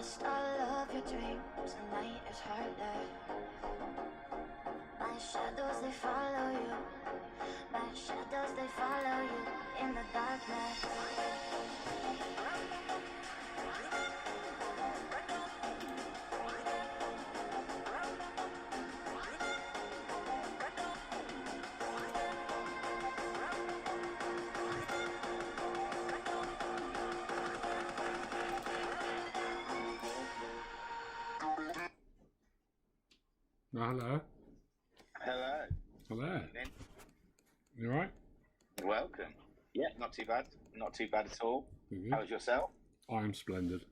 lost all of your dreams, the night is harder. My shadows, they follow you. My shadows, they follow you in the darkness. Hello. Hello. Hello. Evening. You alright? Welcome. Yeah, not too bad. Not too bad at all. Mhm. How's yourself? I am splendid.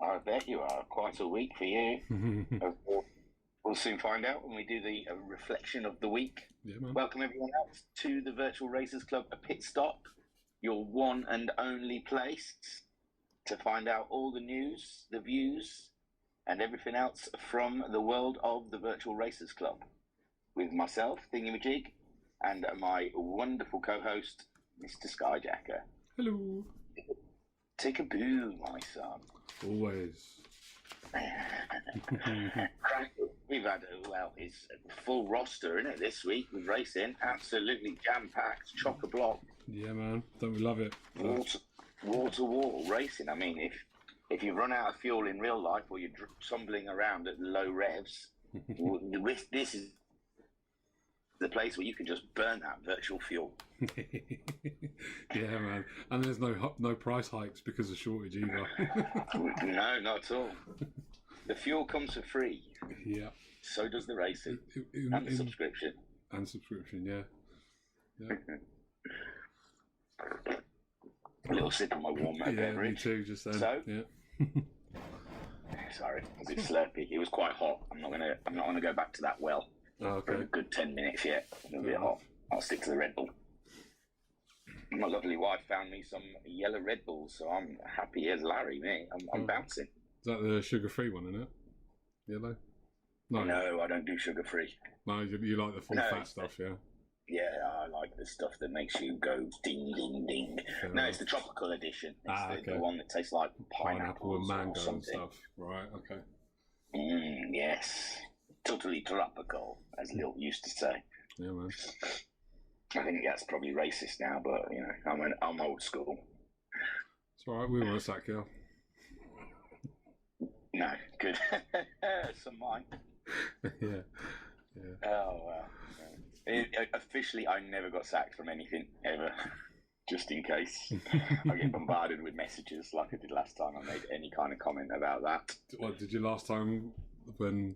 I bet you are. Quite a week for you. We'll soon find out when we do the reflection of the week. Yeah, man. Welcome everyone else to the Virtual Racers Club, a pit stop, your one and only place to find out all the news, the views, and everything else from the world of the Virtual Racers Club. With myself, Thingamajig, and my wonderful co-host, Mr. Skyjacker. Hello. Take a boo, my son. Always. We've had, it's a full roster, isn't it, this week with racing? Absolutely jam-packed, chock-a-block. Yeah, man. Don't we love it? Wall-to-wall racing. I mean, if you run out of fuel in real life or you're tumbling around at low revs, this is the place where you can just burn that virtual fuel. Yeah, man. And there's no price hikes because of shortage either. No, not at all. The fuel comes for free. Yeah. So does the racing. And the subscription. And subscription, yeah. A little sip of my warm beverage. Yeah, me too, just then. So, yeah. Sorry, a bit slurpy. It was quite hot. I'm not gonna go back to that well Oh, for a okay. good 10 minutes yet. It's a bit hot. I'll stick to the Red Bull. My lovely wife found me some yellow Red Bulls, so I'm happy as Larry. Me, I'm bouncing. Is that the sugar-free one, isn't it? Yellow? No, I don't do sugar free. No, you like the full fat stuff, yeah? Yeah, I like the stuff that makes you go ding, ding, ding. No, it's the tropical edition. It's the one that tastes like Pineapple and or mango something. and stuff. Right, okay. Yes. Totally tropical, as Lil used to say. Yeah, man. I think that's probably racist now, but, you know, I'm old school. It's alright, we won't sack you. No, good. Some mine. Yeah. Oh, well. Officially, I never got sacked from anything, ever. Just in case. I get bombarded with messages like I did last time I made any kind of comment about that. What, did you last time when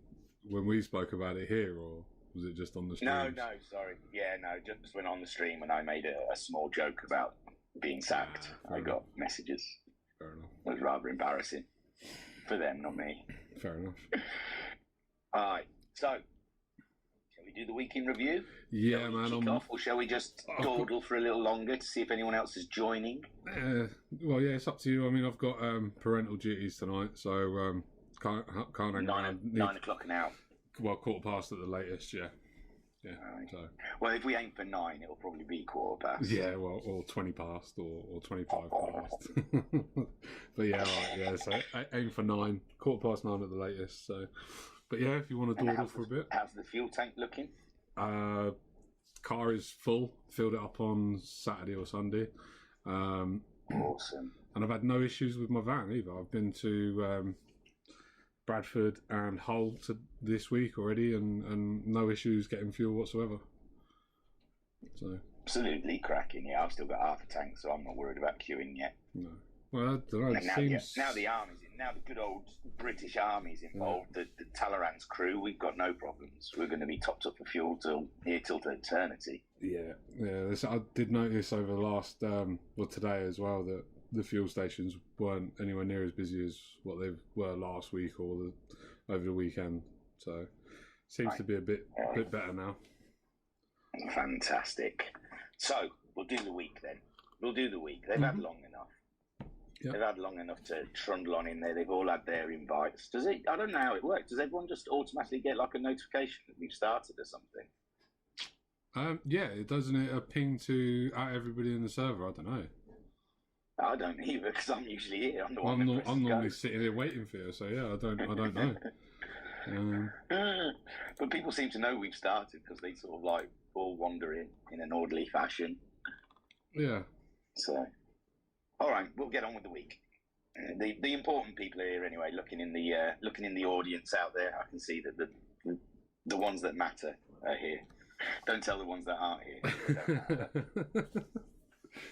we spoke about it here, or was it just on the stream? No, sorry. Yeah, no, just went on the stream when I made a small joke about being sacked. I got messages. Fair enough. It was rather embarrassing. For them, not me. Fair enough. All right, so shall we do the week in review? Yeah, shall we man. kick off, or shall we just dawdle for a little longer to see if anyone else is joining? Well, yeah, it's up to you. I mean, I've got parental duties tonight, so can't hang around. 9 o'clock now. Well, 15:15 at the latest, yeah. Yeah. Right. So. Well, if we aim for 9, it'll probably be 15:15. Yeah, well, or 20 past, or 25 past. But yeah, right, yeah. So aim for 9, 9:15 at the latest. So, but yeah, if you want to dawdle for a bit. How's the fuel tank looking? Car is full. Filled it up on Saturday or Sunday. Awesome. And I've had no issues with my van either. I've been to Bradford and Hull this week already, and no issues getting fuel whatsoever. So absolutely cracking. Yeah, I've still got half a tank, so I'm not worried about queuing yet. No. Well, I don't know. Now the army's in. Now the good old British Army's involved. Yeah. The Talleyrand's crew. We've got no problems. We're going to be topped up for fuel till eternity. Yeah. I did notice over the last today as well that the fuel stations weren't anywhere near as busy as what they were last week or over the weekend. So seems to be a bit better now. Fantastic. So we'll do the week then. They've had long enough. Yep. They've had long enough to trundle on in there. They've all had their invites. I don't know how it works. Does everyone just automatically get like a notification that we've started or something? Yeah, doesn't it ping to everybody in the server? I don't know. I don't either because I'm usually here. I'm the one I'm that not. presses I'm normally go. sitting here waiting for you. So yeah, I don't know. But people seem to know we've started because they sort of like all wander in an orderly fashion. Yeah. So, all right, we'll get on with the week. The important people are here anyway. Looking in the audience out there, I can see that the ones that matter are here. Don't tell the ones that aren't here.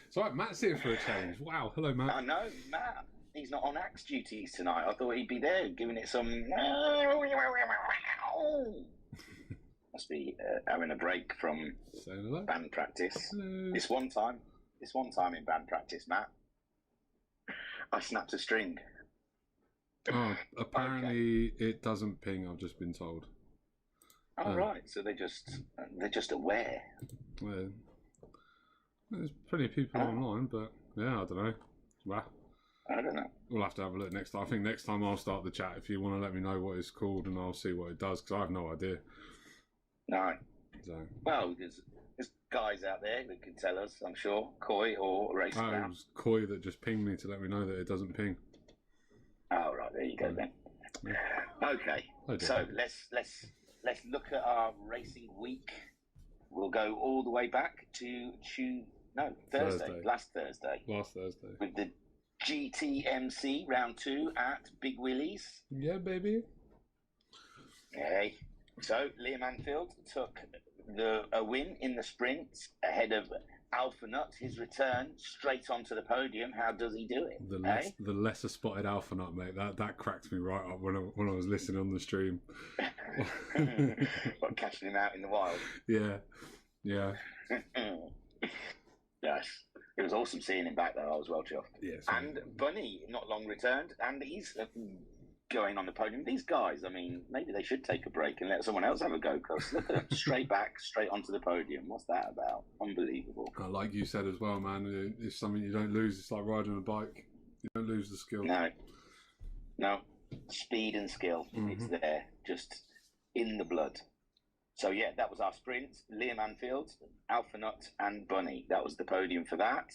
It's all right, Matt's here for a change. Wow, hello, Matt. I know, Matt. He's not on axe duties tonight. I thought he'd be there giving it some. Must be having a break from band practice. Hello. This one time in band practice, Matt, I snapped a string. Oh, apparently it doesn't ping. I've just been told. Oh, right. So they're just aware. Well, there's plenty of people online, but yeah, I don't know. Well, I don't know. We'll have to have a look next time. I think next time I'll start the chat if you want to let me know what it's called, and I'll see what it does because I have no idea. No. So. Well, there's guys out there that can tell us, I'm sure. Koi or Race It was Koi that just pinged me to let me know that it doesn't ping. Oh, right. There you go then. Yeah. Okay. So let's look at our racing week. We'll go all the way back to Thursday. Last Thursday. With the GTMC round 2 at Big Willie's. Yeah, baby. Okay. So Liam Anfield took a win in the sprint ahead of Alpha Nut. His return straight onto the podium. How does he do it? The lesser spotted Alpha Nut, mate. That cracked me right up when I was listening on the stream. What, catching him out in the wild? Yeah. Yes. It was awesome seeing him back there. I was well chuffed. Yes. And Bunny, not long returned, and he's going on the podium. These guys, I mean, maybe they should take a break and let someone else have a go. Because look at them, straight back, straight onto the podium. What's that about? Unbelievable. Like you said as well, man. It's something you don't lose. It's like riding a bike. You don't lose the skill. No. Speed and skill. Mm-hmm. It's there, just in the blood. So yeah, that was our sprint. Liam Anfield, Alpha Nut, and Bunny. That was the podium for that.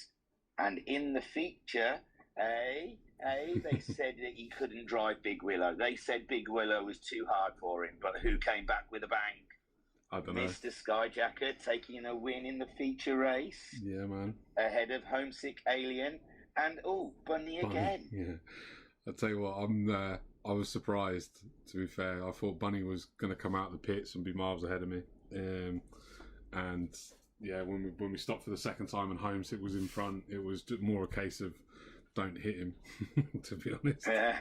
And in the feature, they said that he couldn't drive Big Willow. They said Big Willow was too hard for him. But who came back with a bang? I don't know. Mr. Skyjacker taking a win in the feature race. Yeah, man. Ahead of Homesick Alien and Bunny again. Yeah. I'll tell you what, I was surprised, to be fair. I thought Bunny was going to come out of the pits and be miles ahead of me. And yeah, when we stopped for the second time and Homesick was in front, it was just more a case of don't hit him, to be honest. Yeah.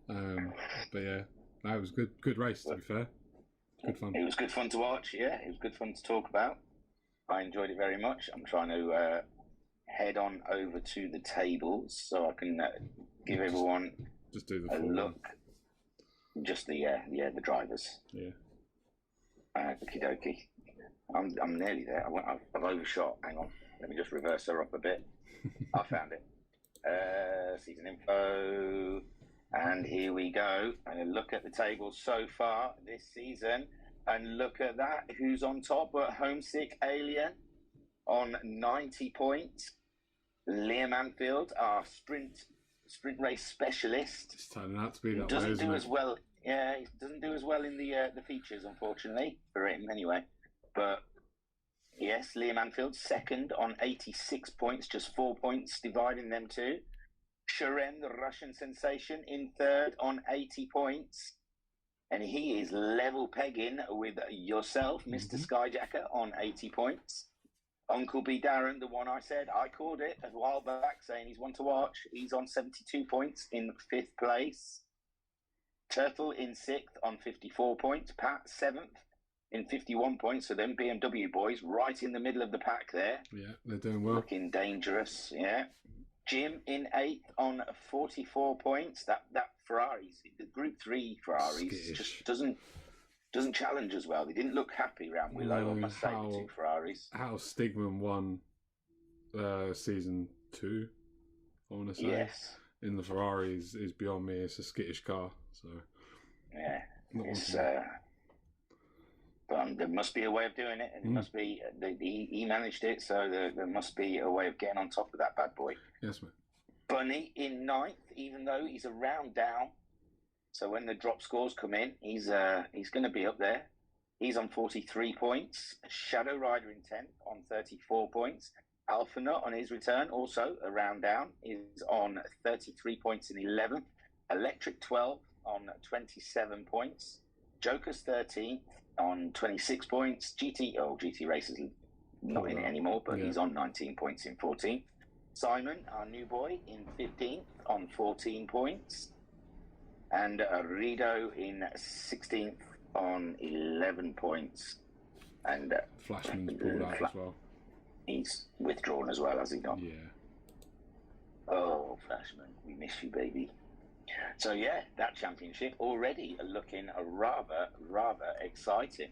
But yeah, that was good race, to be fair. Good fun. It was good fun to watch, yeah. It was good fun to talk about. I enjoyed it very much. I'm trying to head on over to the tables so I can give everyone just do the a look. Just the drivers. Yeah. Okie dokie. I'm nearly there. I've overshot. Hang on. Let me just reverse her up a bit. I found it. Season info. And here we go. And look at the tables so far this season. And look at that. Who's on top? Homesick Alien on 90 points. Liam Anfield, our sprint race specialist. It's turning out to be that doesn't way, isn't do it? as well. Yeah, he doesn't do as well in the features, unfortunately, for him anyway. But yes, Liam Anfield second on 86 points, just 4 points dividing them two. Sharon, the Russian sensation, in third on 80 points. And he is level pegging with yourself, Mr. Skyjacker, on 80 points. Uncle B. Darren, the one I said, I called it a while back, saying he's one to watch. He's on 72 points in 5th place. Turtle in 6th on 54 points. Pat 7th in 51 points. So them BMW boys right in the middle of the pack there. Yeah, they're doing well. Looking dangerous, yeah. Jim in 8th on 44 points. That Ferraris, the Group 3 Ferraris, just doesn't challenge as well. They didn't look happy around Willow, I must say, the two Ferraris. How Stigman won season 2, I want to say. Yes. In the Ferraris is beyond me. It's a skittish car, so yeah. It's, But there must be a way of doing it, and it must be he managed it, so there must be a way of getting on top of that bad boy. Yes, mate. Bunny in ninth, even though he's a round down. So when the drop scores come in, he's going to be up there. He's on 43 points. Shadow Rider in 10th on 34 points. Alpha Nut on his return, also a round down, is on 33 points in 11th. Electric 12 on 27 points. Joker's 13th on 26 points. GT Racers not in it anymore, but he's on 19 points in 14th. Simon, our new boy, in 15th on 14 points. And Rido in 16th on 11 points. And Flashman's pulled out as well. He's withdrawn as well, has he not? Yeah. Oh, Flashman, we miss you, baby. So, yeah, that championship already looking rather exciting.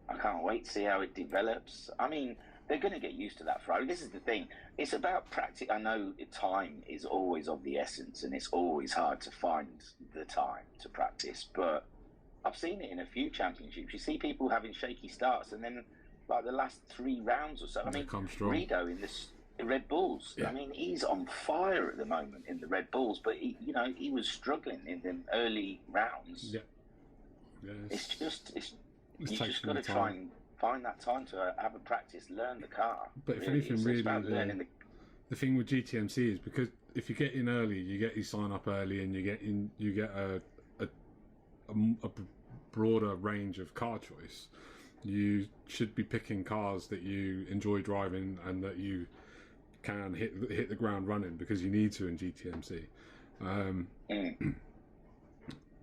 I can't wait to see how it develops. I mean, they're going to get used to that Friday. This is the thing. It's about practice. I know time is always of the essence, and it's always hard to find the time to practice. But I've seen it in a few championships. You see people having shaky starts, and then like the last 3 rounds or so. I mean, Rido in the Red Bulls. Yeah. I mean, he's on fire at the moment in the Red Bulls, but he was struggling in the early rounds. Yeah. It's just you just got to try and find that time to have a practice, learn the car. But if anything, really, the thing with GTMC is because if you get in early, you get your sign up early, and you get a broader range of car choice. You should be picking cars that you enjoy driving and that you can hit the ground running, because you need to in GTMC.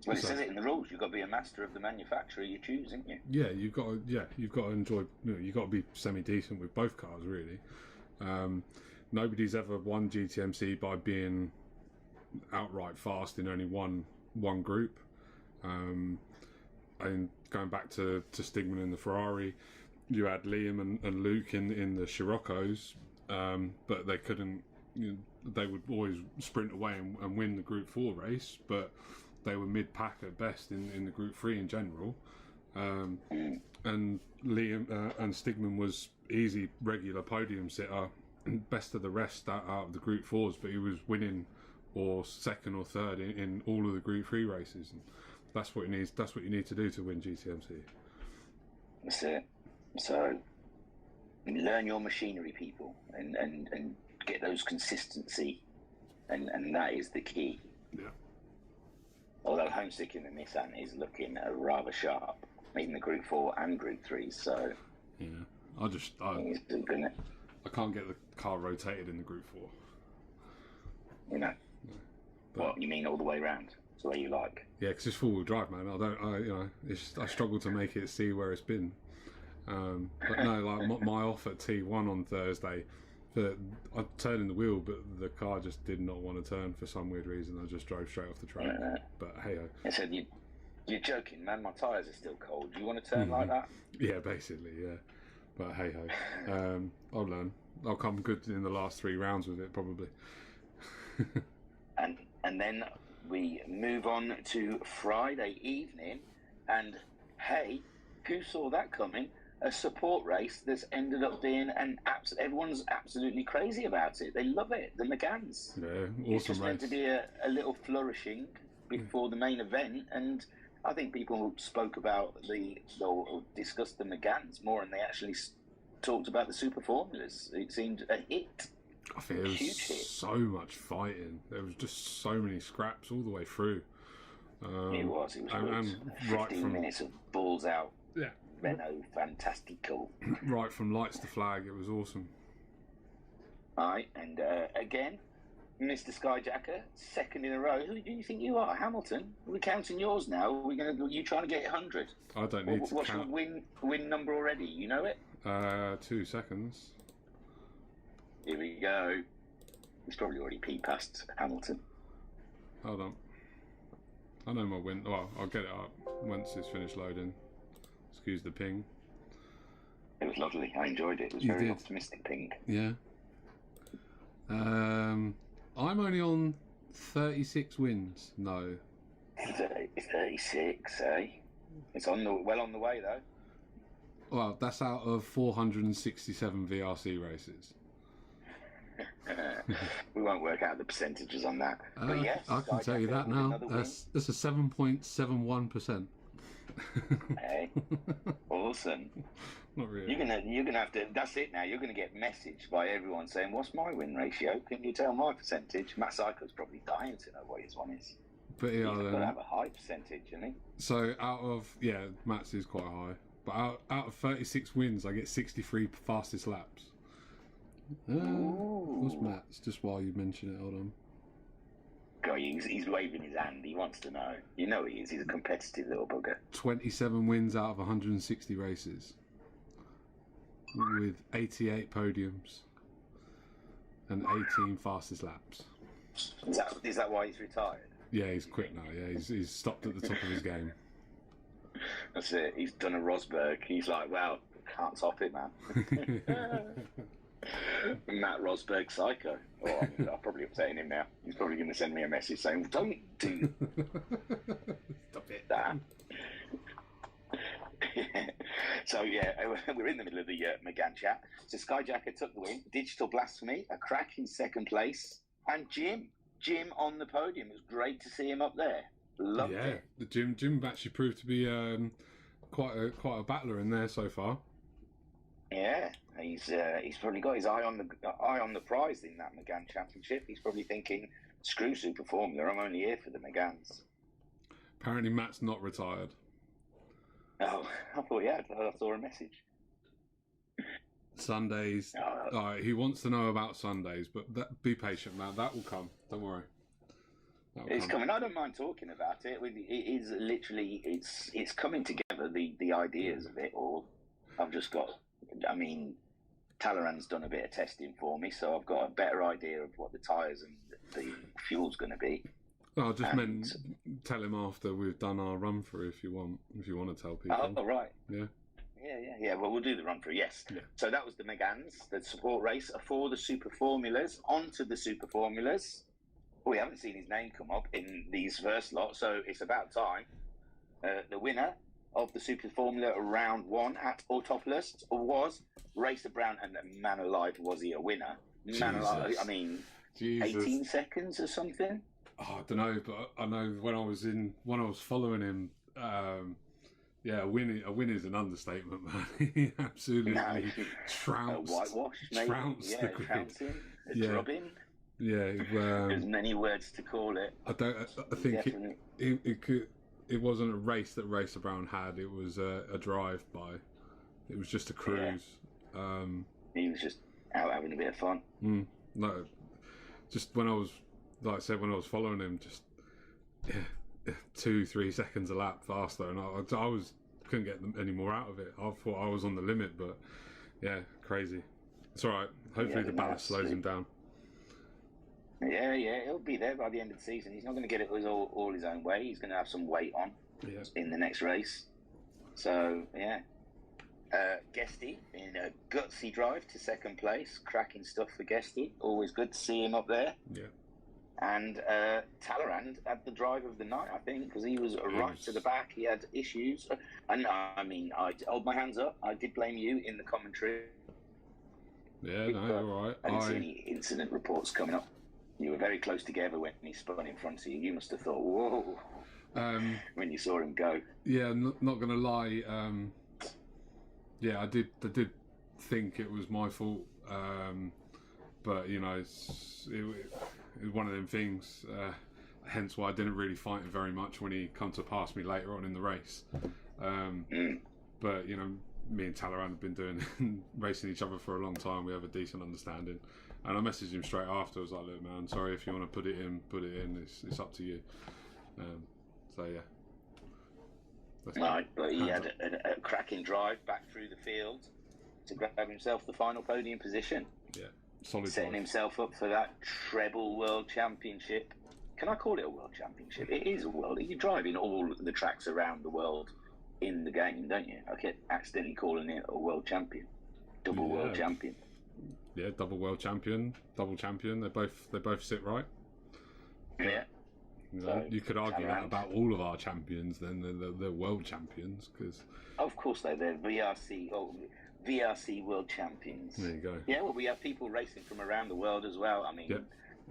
Well, it says it in the rules. You've got to be a master of the manufacturer you choose, haven't you? Yeah, you've got to enjoy. You've got to be semi decent with both cars, really. Nobody's ever won GTMC by being outright fast in only one group. And going back to Stigman in the Ferrari, you had Liam and Luke in the Scirocco's, but they couldn't. They would always sprint away and win the Group 4 race, but they were mid-pack at best in the Group 3 in general. And Liam and Stigman was easy, regular podium sitter, best of the rest out of the Group 4s, but he was winning or second or third in all of the Group 3 races. And that's what you need to do to win GTMC. That's it. So learn your machinery, people, and get those consistency, and that is the key. Yeah. Although Homesick in the Nissan is looking rather sharp in the Group 4 and Group 3, so yeah, I can't get the car rotated in the Group 4. No. But, what you mean, all the way around? It's the way you like. Yeah, because it's four-wheel drive, man. I struggle to make it see where it's been. But no, like my off at T1 on Thursday, I turned in the wheel, but the car just did not want to turn for some weird reason. I just drove straight off the track. But hey ho. I said, you're joking, man. My tyres are still cold. Do you want to turn like that? Yeah, basically, yeah. But hey ho. I'll learn. I'll come good in the last 3 rounds with it, probably. and then we move on to Friday evening, and hey, who saw that coming? A support race that's ended up being everyone's absolutely crazy about it. They love it. The McGanns. Yeah, awesome it's just race. Meant to be a little flourishing before the main event, and I think people spoke about or discussed the McGanns more than they actually talked about the Super Formulas. It seemed a hit. I think there was so much fighting. There was just so many scraps all the way through. It was and 15 minutes of balls out. Yeah. Renault Fantastico. Right from lights to flag, it was awesome. Alright, and again, Mr. Skyjacker, second in a row. Who do you think you are, Hamilton? We're counting yours now. Are you trying to get 100? I don't need to What's count. your win number already? You know it? 2 seconds. Here we go. He's probably already peed past Hamilton. Hold on. I know my win. Well, I'll get it up once it's finished loading. Excuse the ping. It was lovely. I enjoyed it. It was very optimistic ping. Yeah. I'm only on 36 wins. No. 36, eh? It's on the way though. Well, that's out of 467 VRC races. We won't work out the percentages on that. But yes, I can tell you that now. That's a 7.71%. Hey, awesome. Not really. You're gonna have to. That's it now. You're gonna get messaged by everyone saying, "What's my win ratio? Can you tell my percentage?" Matt Syko's probably dying to know what his one is. But yeah, He's got to have a high percentage, isn't he? So out of Matt's is quite high. But out of 36 wins, I get 63 fastest laps. What's Matt's? Just while you mention it, hold on. God, he's waving his hand. He wants to know. You know he is. He's a competitive little bugger. 27 wins out of 160 races. With 88 podiums. And 18 fastest laps. Is that why he's retired? Yeah, he's quit now. Yeah, he's stopped at the top of his game. That's it. He's done a Rosberg. He's like, well, can't top it, man. Matt Rosberg Psycho. Oh, I'm probably upsetting him now. He's probably going to send me a message saying, don't do Stop it. that. So, yeah, we're in the middle of the McGann chat. So, Skyjacker took the win. Digital Blasphemy, a cracking second place. And Jim on the podium. It was great to see him up there. Loved it. The Jim actually proved to be quite a battler in there so far. Yeah, he's probably got his eye on the prize in that McGann Championship. He's probably thinking, screw Super Formula, I'm only here for the McGanns. Apparently Matt's not retired. Oh, I thought he had. I saw a message. Sundays. He wants to know about Sundays, but be patient, Matt. That will come. Don't worry. It's coming. I don't mind talking about it. It is literally, it's coming together, the ideas of it all. I've just got, Talleyrand's done a bit of testing for me, so I've got a better idea of what the tyres and the fuel's going to be. I just meant tell him after we've done our run through if you want to tell people. Oh, right. Yeah. Yeah. Well, we'll do the run through, yes. Yeah. So that was the McGanns, the support race for the Super Formulas. On to the Super Formulas. We haven't seen his name come up in these first lot, so it's about time. The winner of the Super Formula Round 1 at Autopolis was Racer Brown, and man alive, was he a winner? Man alive, 18 seconds or something? Oh, I don't know, but I know when I was following him, a win is an understatement, man. He absolutely trounced the grid. Drubbing. Yeah, there's many words to call it. I think it wasn't a race that Racer Brown had. It was a drive-by. It was just a cruise. Yeah. He was just out having a bit of fun. No, just when I was, like I said, when I was following him, just 2-3 seconds a lap faster, and I couldn't get any more out of it. I thought I was on the limit, but yeah, crazy. It's all right. Hopefully the ballast slows him down. Yeah, he'll be there by the end of the season. He's not going to get it all his own way. He's going to have some weight on in the next race. So, yeah. Guesty in a gutsy drive to second place. Cracking stuff for Guesty. Always good to see him up there. Yeah. And Talleyrand had the drive of the night, I think, because he was right to the back. He had issues. And, I hold my hands up. I did blame you in the commentary. Yeah, no, all right. I didn't see any incident reports coming up. You were very close together when he spun in front of you. You must have thought, whoa, when you saw him go. Yeah, not going to lie. I did think it was my fault. But, it was one of them things. Hence why I didn't really fight him very much when he come to pass me later on in the race. But, me and Talleyrand have been doing racing each other for a long time. We have a decent understanding. And I messaged him straight after. I was like, look, man, sorry, if you want to put it in. It's up to you. So, yeah. Right, but he had a cracking drive back through the field to grab himself the final podium position. Yeah, solid setting drive. Himself up for that treble world championship. Can I call it a world championship? It is a world. You're driving all the tracks around the world in the game, don't you? I kept accidentally calling it a world champion. Double world champion. Yeah, double world champion, double champion. They both sit right. Yeah. You know, So, you could argue that Talleyrand. about all of our champions. Then they're world champions because Of course, they're VRC. Oh, VRC world champions. there you go. Yeah, well, we have people racing from around the world as well. I mean, Yep.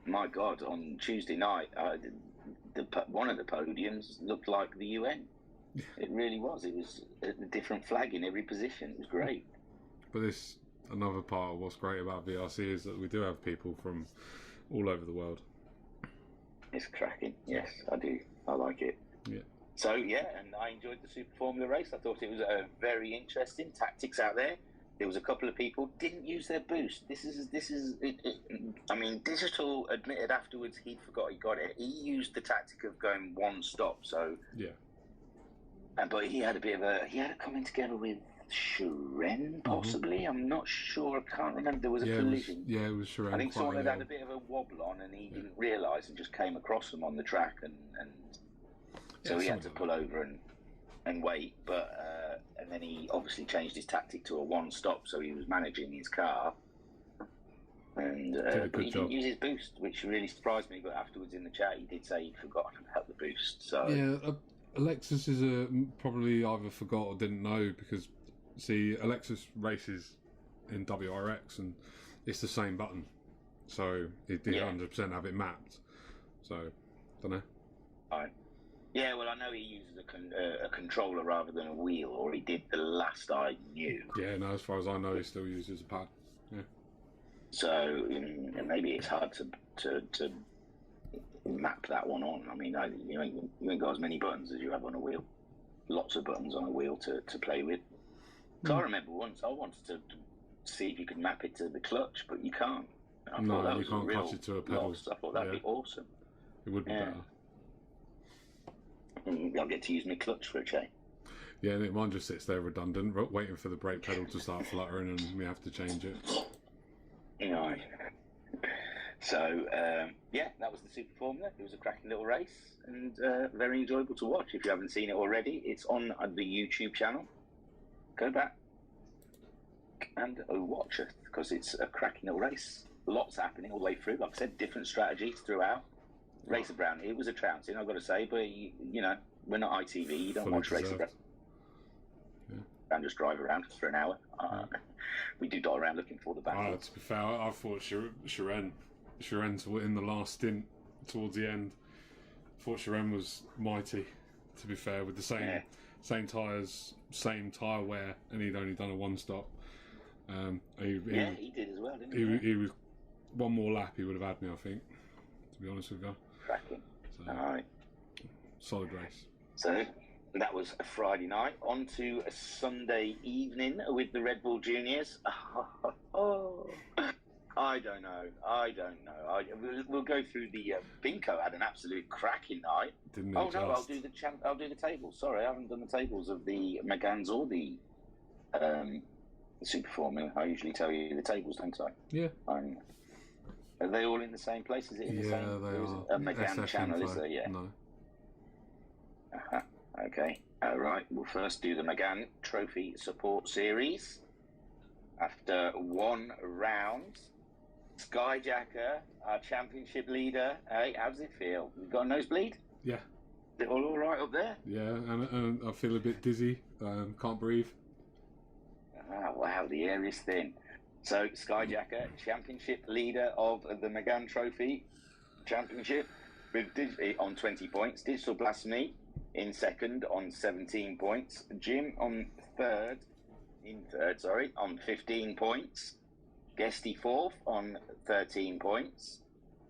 my God, on Tuesday night, one of the podiums looked like the UN. It really was. It was a different flag in every position. It was great. But another part of what's great about VRC is that we do have people from all over the world. It's cracking. Yes, I do. I like it. Yeah. So, yeah, and I enjoyed the Super Formula race. I thought it was very interesting. Tactics out there. There was a couple of people didn't use their boost. I mean, Digital admitted afterwards he'd forgot he got it. He used the tactic of going one stop. So Yeah. but he had a coming together with Shuren possibly. I'm not sure. I can't remember. There was a collision. It was Sharon. I think someone had a bit of a wobble on, and he didn't realise and just came across him on the track, and so he had to pull over and wait. But and then he obviously changed his tactic to a one stop, so he was managing his car. And but he didn't use his boost, which really surprised me. But afterwards in the chat, he did say he'd forgotten about the boost. So yeah, Alexis is probably either forgot or didn't know because see, Alexis races in WRX and it's the same button, so it did 100% have it mapped. So don't know. Right. Yeah, well, I know he uses a controller rather than a wheel, or he did the last I knew. Yeah, no, as far as I know, he still uses a pad. Yeah. So maybe it's hard to map that one on. I mean, you ain't got as many buttons as you have on a wheel. Lots of buttons on a wheel to play with. So I remember once I wanted to see if you could map it to the clutch, but you can't. No, you can't clutch it to a pedal. I thought that'd be awesome. It would be better. I'll get to use my clutch for a change. Yeah, and mine just sits there redundant, waiting for the brake pedal to start fluttering, and we have to change it. No. So, that was the Super Formula. It was a cracking little race and very enjoyable to watch. If you haven't seen it already, it's on the YouTube channel. Go back and watch it because it's a cracking little race. Lots happening all the way through. Like I said, different strategies throughout. Racer Brown, it was a trouncing, I've got to say, but you know, we're not ITV. You don't watch Racer Brown. Yeah. And just drive around for an hour. We do dot around looking for the battle. To be fair, I thought Shuren in the last stint towards the end. I thought Shuren was mighty. To be fair, with the same tyres, same tyre wear, and he'd only done a one stop. He did as well, didn't he? He was one more lap. He would have had me, I think. To be honest with you. Cracking. So, all right. Solid race. So that was a Friday night. On to a Sunday evening with the Red Bull Juniors. I don't know. We'll go through the Binko had an absolute cracking night. Didn't I'll do the tables. Sorry, I haven't done the tables of the Megans or the Super Formula. I usually tell you the tables, don't I? Yeah. Are they all in the same place? Is it in the same? Yeah, they are. A Megan channel, is there? Yeah. No. Okay. All right. We'll first do the Megan Trophy Support Series. After one round, Skyjacker, our championship leader. Hey, how does it feel? You got a nosebleed? Yeah. Is it all right up there? Yeah, and I feel a bit dizzy. Can't breathe. Wow, the air is thin. So, Skyjacker, championship leader of the Megan Trophy Championship on 20 points. Digital Blasphemy in second on 17 points. Jim on third on 15 points. Guesty fourth on 13 points.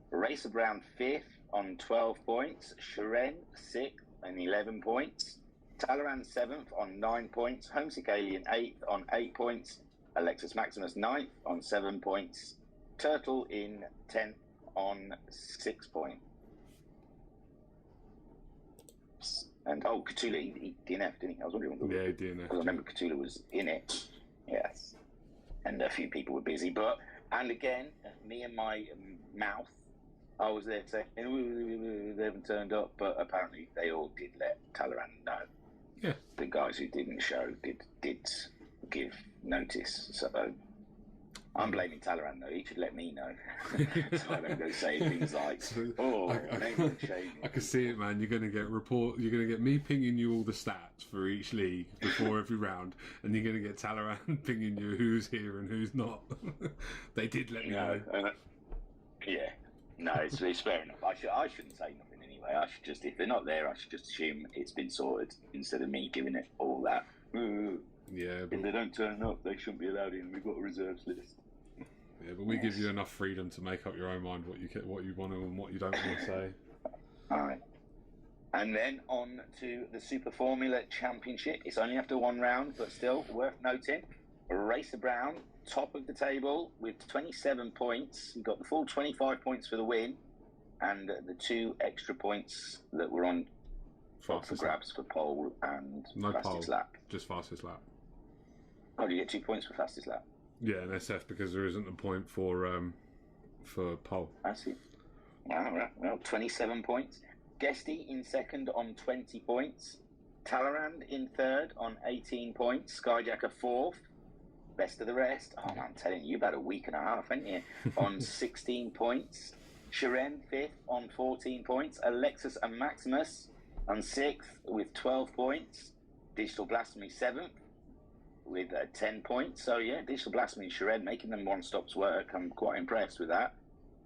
Racer Brown fifth on 12 points. Shuren sixth on 11 points. Talleyrand seventh on 9 points. Homesick Alien eighth on 8 points. Alexis Maximus 9th on 7 points. Turtle in 10th on 6 points. And Cthulhu, he DNF, didn't he? I was wondering. Yeah, he DNF. Because I remember Cthulhu was in it. Yes. And a few people were busy. And again, me and my mouth, I was there saying, they haven't turned up, but apparently they all did let Talleyrand know. Yeah. The guys who didn't show did give notice. So I'm blaming Talleyrand though. He should let me know, so I don't go saying things like, "Oh, I can see it, man. You're gonna get You're gonna get me pinging you all the stats for each league before every round, and you're gonna get Talleyrand pinging you who's here and who's not. They did let me know. Yeah, no, it's fair enough. I shouldn't say nothing anyway. I should just, if they're not there, I should just assume it's been sorted instead of me giving it all that. Yeah, but if they don't turn up, they shouldn't be allowed in. We've got a reserves list. Yeah, but we give you enough freedom to make up your own mind what you want to and what you don't want to say. All right. And then on to the Super Formula Championship. It's only after one round, but still worth noting. Racer Brown, top of the table with 27 points. He got the full 25 points for the win, and the 2 extra points that were on for grabs for pole and fastest lap. Just fastest lap. Oh, do you get 2 points for fastest lap? Yeah, an SF because there isn't a point for pole. I see. Well, 27 points. Guesty in second on 20 points. Talleyrand in third on 18 points. Skyjacker fourth. Best of the rest. Oh, man, I'm telling you, you've had a week and a half, haven't you? On 16 points. Shiren fifth on 14 points. Alexis and Maximus on sixth with 12 points. Digital Blasphemy seventh with 10 points. So, yeah, Digital Blasphemy and Shiren making them one-stops work. I'm quite impressed with that,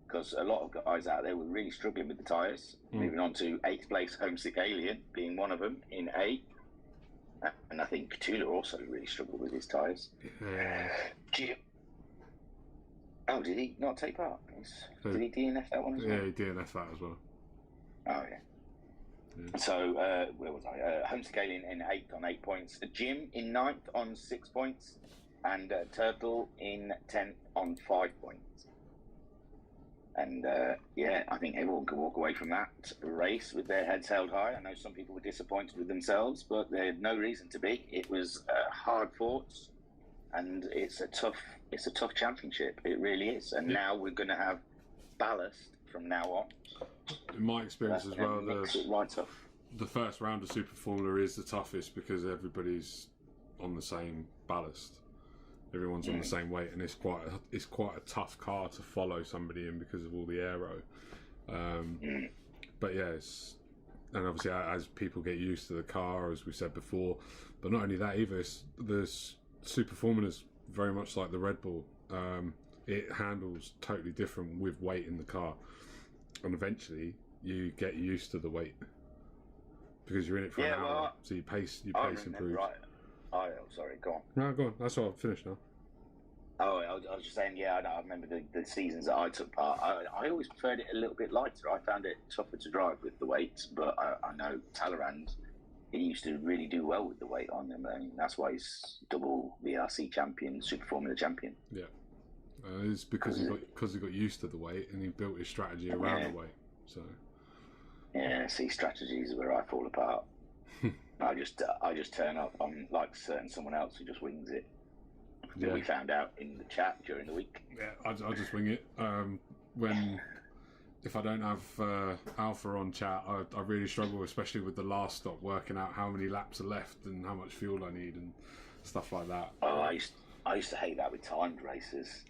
because a lot of guys out there were really struggling with the tyres. Moving on to 8th place, Homesick Alien being one of them in 8. And I think Petula also really struggled with his tyres. Oh, did he not take part? Did he DNF that one as well? Yeah, he DNF that as well. Oh, yeah. So, where was I? Homesick Alien in 8th on 8 points. Jim in 9th on 6 points. And Turtle in 10th on 5 points. And, I think everyone can walk away from that race with their heads held high. I know some people were disappointed with themselves, but they had no reason to be. It was hard fought, and it's a tough championship. It really is. And now we're going to have ballast from now on. In my experience as well, the first round of Super Formula is the toughest because everybody's on the same ballast. Everyone's on the same weight, and it's quite a tough car to follow somebody in because of all the aero. But yeah, and obviously as people get used to the car, as we said before, but not only that either, the Super Formula is very much like the Red Bull. It handles totally different with weight in the car, and eventually you get used to the weight because you're in it for an hour, so your pace improves. Right. Oh, sorry, go on. No, go on. That's all. I've finished now. Oh, I was just saying, I remember the seasons that I took part. I always preferred it a little bit lighter. I found it tougher to drive with the weight, but I know Talleyrand, he used to really do well with the weight on him, and that's why he's double VRC champion, Super Formula champion. Yeah. It's because he got used to the weight, and he built his strategy around the weight. So. Yeah, see, strategies are where I fall apart. I just turn up. I'm like someone else who just wings it. That we found out in the chat during the week. Yeah, I just wing it. If I don't have Alpha on chat, I really struggle, especially with the last stop, working out how many laps are left and how much fuel I need and stuff like that. Oh, I used to hate that with timed races.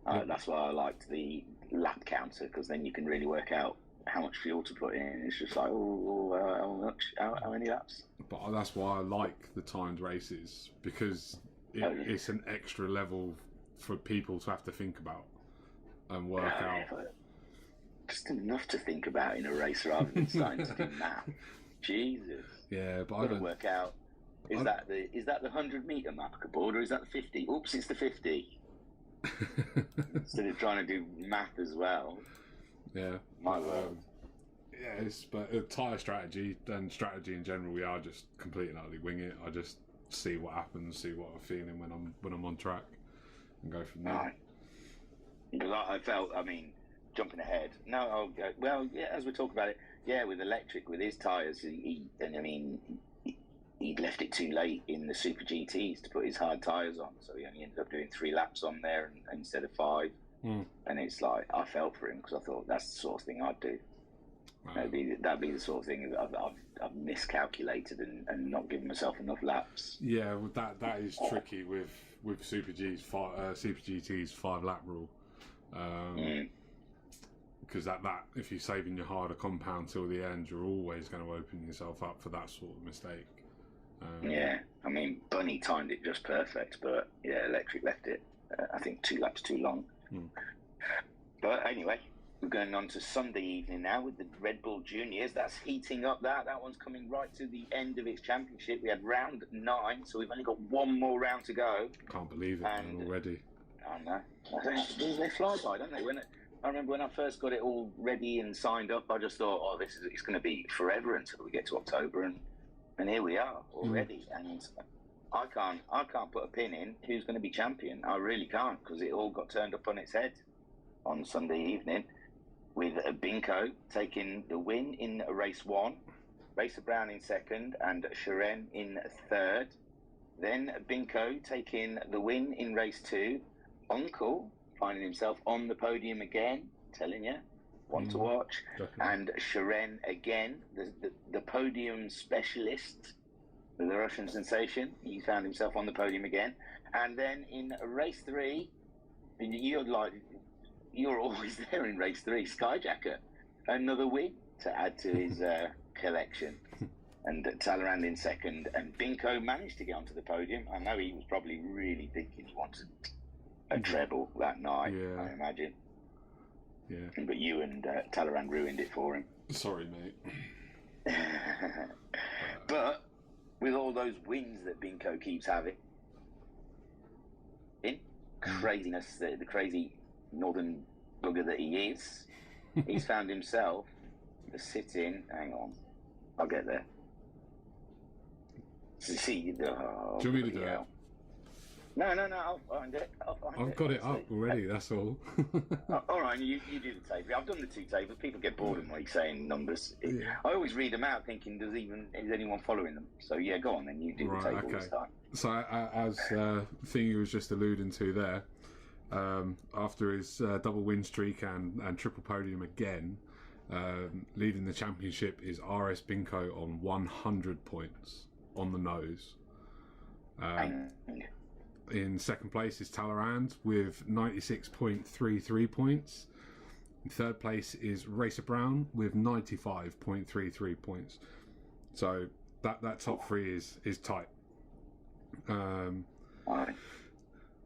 That's why I liked the lap counter, because then you can really work out how much fuel to put in. It's just like, how many laps? But that's why I like the timed races, because it's an extra level for people to have to think about and work out. Just enough to think about in a race rather than starting to do math. Jesus. Yeah, but I don't work out. Is that the 100-meter marker board, or is that the 50? Oops, it's the 50. Instead of trying to do math as well. Yeah. My word. But tyre strategy and strategy in general, we are just completely and utterly wing it. I just see what happens, see what I'm feeling when I'm on track, and go from there. Right. Because I felt, jumping ahead. As we talk about it, with electric, with his tyres, he'd left it too late in the Super GTs to put his hard tyres on, so he only ended up doing 3 laps on there instead of 5. And it's like, I felt for him, because I thought that's the sort of thing I'd do. That'd be the sort of thing that I've miscalculated and not given myself enough laps. Yeah, well, that is tricky with Super GT's 5 lap rule. Because that if you're saving your harder compound till the end, you're always going to open yourself up for that sort of mistake. Yeah, I mean, Bunny timed it just perfect, but yeah, Electric left it, I think, 2 laps too long. But anyway, we're going on to Sunday evening now with the Red Bull Juniors. That's heating up. That one's coming right to the end of its championship. We had round 9, so we've only got one more round to go. Can't believe it already. I know. They fly by, don't they? I remember when I first got it all ready and signed up, I just thought, it's going to be forever until we get to October, and here we are already. And I can't put a pin in who's going to be champion. I really can't, because it all got turned up on its head on Sunday evening, with Binko taking the win in race 1, Racer Brown in 2nd, and Shiren in 3rd. Then Binko taking the win in race 2. Uncle finding himself on the podium again, telling you, one to watch. Definitely. And Shiren again, the podium specialist, the Russian sensation. He found himself on the podium again. And then in race 3, you're always there in race 3, Skyjacker, another win to add to his collection. And Talleyrand in 2nd, and Binko managed to get onto the podium. I know he was probably really thinking he wanted a treble that night, I imagine. Yeah. But you and Talleyrand ruined it for him. Sorry, mate. But with all those wins that Binko keeps having, craziness, the crazy northern bugger that he is, he's found himself sitting. Hang on, I'll get there. See, do you want me to do it? No, I'll find it. I've got it up already, that's all. All right, you do the table. I've done the 2 tables. People get bored of me saying numbers. I always read them out thinking, is anyone following them? So yeah, go on then, you do the table this time. So as Thingy was just alluding to there, after his double win streak and triple podium again, leading the championship is RS Binko on 100 points on the nose. In 2nd place is Talleyrand with 96.33 points. In 3rd place is Racer Brown with 95.33 points. So that top 3 is tight.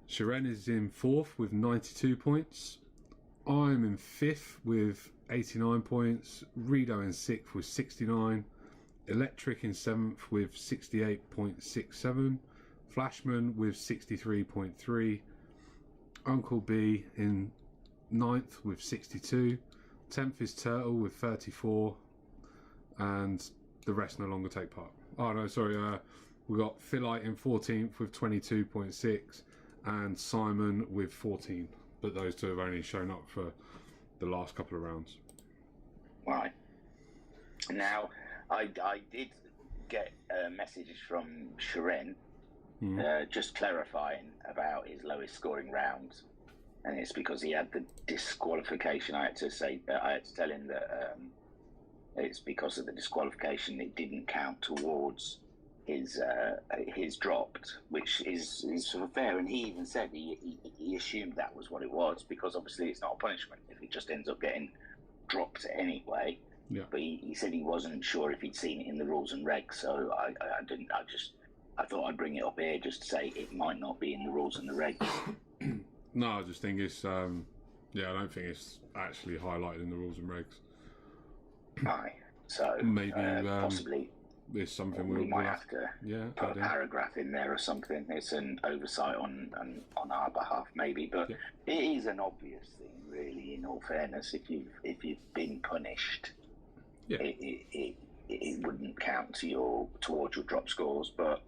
Shiren is in 4th with 92 points. I'm in 5th with 89 points. Rido in 6th with 69. Electric in 7th with 68.67. Flashman with 63.3. Uncle B in 9th with 62. 10th is Turtle with 34. And the rest no longer take part. Oh no, sorry. We got Philite in 14th with 22.6. And Simon with 14. But those 2 have only shown up for the last couple of rounds. Right. Now, I did get messages from Shiren just clarifying about his lowest scoring round, and it's because he had the disqualification. I had to tell him that it's because of the disqualification. It didn't count towards his dropped, which is sort of fair. And he even said he assumed that was what it was, because obviously it's not a punishment if it just ends up getting dropped anyway. Yeah. But he said he wasn't sure if he'd seen it in the rules and regs, so I didn't. I thought I'd bring it up here just to say it might not be in the rules and the regs. No, I just think it's I don't think it's actually highlighted in the rules and regs. Aye. So maybe possibly it's something we might have to put a in. paragraph in there or something. It's an oversight on our behalf, maybe, but it is an obvious thing, really. In all fairness, if you've been punished, it wouldn't count towards your drop scores. But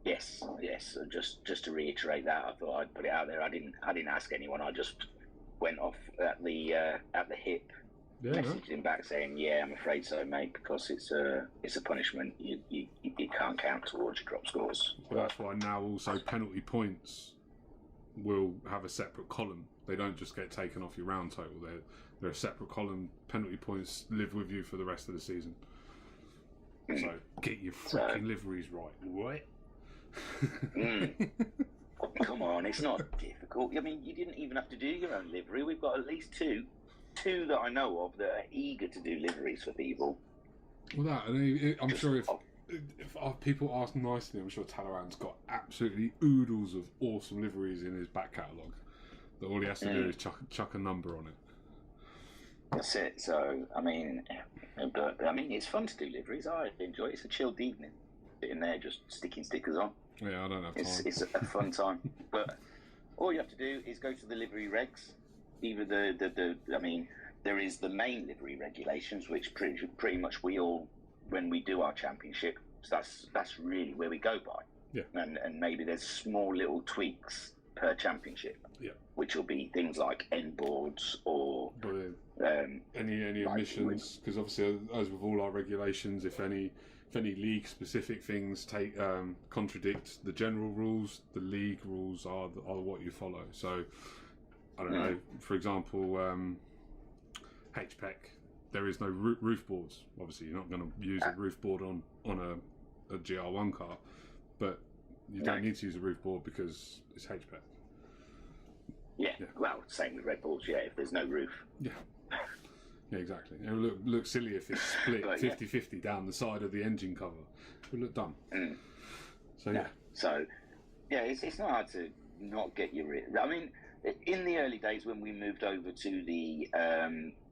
yes. So just to reiterate that, I thought I'd put it out there. I didn't ask anyone. I just went off at the hip. Messaged him back saying, I'm afraid so, mate, because it's a punishment. You can't count towards your drop scores. Well, that's why now also penalty points will have a separate column. They don't just get taken off your round total. They're a separate column. Penalty points live with you for the rest of the season. So get your freaking liveries right. Come on, it's not difficult. I mean, you didn't even have to do your own livery. We've got at least two that I know of that are eager to do liveries for people. Well, I'm sure if people ask nicely, I'm sure Talleyrand's got absolutely oodles of awesome liveries in his back catalogue. That all he has to do is chuck a number on it. That's it. So, I mean, it's fun to do liveries. I enjoy it. It's a chilled evening. Sitting there just sticking stickers on. Yeah, I don't have time. It's a fun time. But all you have to do is go to the livery regs. Either there is the main livery regulations, which pretty much we all, when we do our championship, that's really where we go by. Yeah. And maybe there's small little tweaks per championship. Yeah. Which will be things like end boards or any omissions, because obviously, as with all our regulations, if any league specific things contradict the general rules, the league rules are what you follow. So I don't know, for example, HPEC, there is no roof boards. Obviously you're not going to use a roof board on a GR1 car, but you don't need to use a roof board because it's HPEC. Yeah, well, same with Red Bulls, if there's no roof. Yeah. Yeah, exactly. It would look silly if it's split 50-50 down the side of the engine cover. It would look dumb. So, yeah. So, it's not hard to not get your... I mean, in the early days when we moved over to the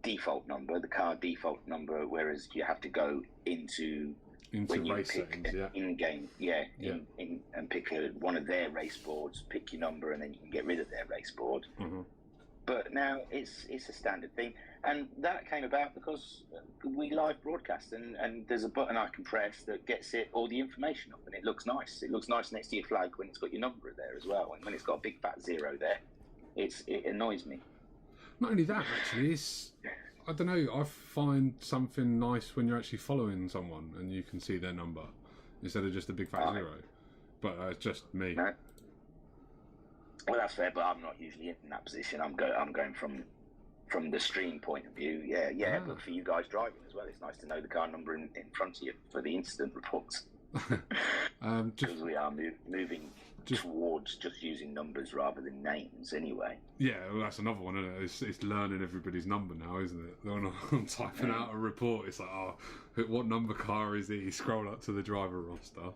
default number, the car default number, whereas you have to go into when you race pick settings, in-game, and pick one of their race boards, pick your number, and then you can get rid of their race board. Mm-hmm. But now it's a standard thing, and that came about because we live broadcast, and there's a button I can press that gets all the information up, and it looks nice. It looks nice next to your flag when it's got your number there as well, and when it's got a big fat 0 there, it annoys me. Not only that, actually, I don't know, I find something nice when you're actually following someone and you can see their number instead of just a big fat 0. But it's just me. No. Well, that's fair, but I'm not usually in that position. I'm going from the stream point of view. But for you guys driving as well, it's nice to know the car number in front of you for the incident reports. Because we are moving towards just using numbers rather than names anyway. Yeah, well, that's another one, isn't it? It's learning everybody's number now, isn't it? When I'm typing out a report, it's like, what number car is he? Scroll up to the driver roster.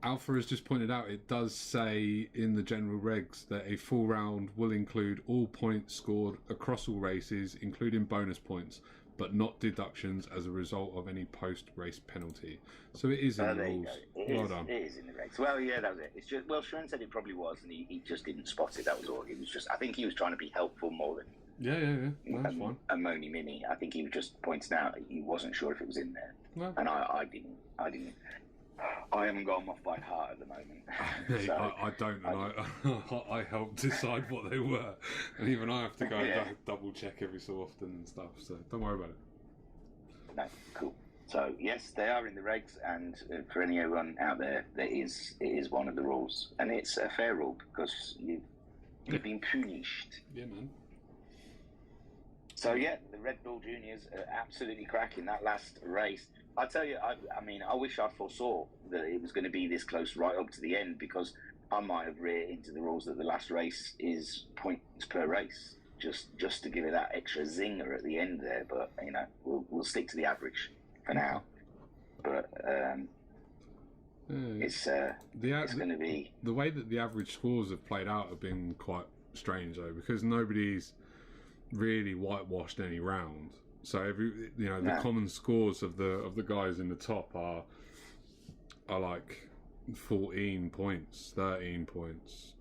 Alpha has just pointed out it does say in the general regs that a full round will include all points scored across all races, including bonus points, but not deductions as a result of any post-race penalty. So it is in the rules. Well done. It is in the regs. Well, that was it. It's just, Sharon said it probably was, and he just didn't spot it. That was all. It was just, I think he was trying to be helpful more than. Yeah. No, that's fine. A Moni Mini. I think he was just pointing out he wasn't sure if it was in there, and I didn't. I haven't got them off by heart at the moment. So, I don't, and I help decide what they were, and even I have to go and double check every so often and stuff. So don't worry about it. No, cool. So yes, they are in the regs, and for anyone out there, it is one of the rules, and it's a fair rule because you've been punished. Yeah, man. So the Red Bull Juniors are absolutely cracking that last race. I tell you, I wish I foresaw that it was going to be this close right up to the end, because I might have read into the rules that the last race is points per race, just to give it that extra zinger at the end there. But we'll stick to the average for now. But it's going to be the way that the average scores have played out have been quite strange though, because nobody's really whitewashed any round. So the common scores of the guys in the top are like 14 points, 13 points.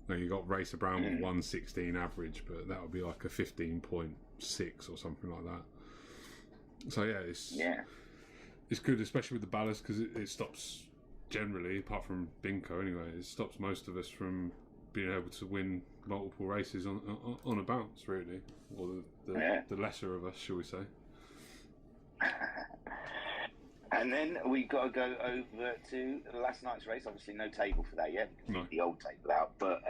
Now you got Racer Brown with 116 average, but that would be like a 15.6 or something like that. So it's good, especially with the ballast, because it stops generally, apart from Binko anyway, it stops most of us from being able to win multiple races on a bounce, really, or the lesser of us, shall we say? And then we've got to go over to last night's race. Obviously, no table for that yet. No. The old table out, but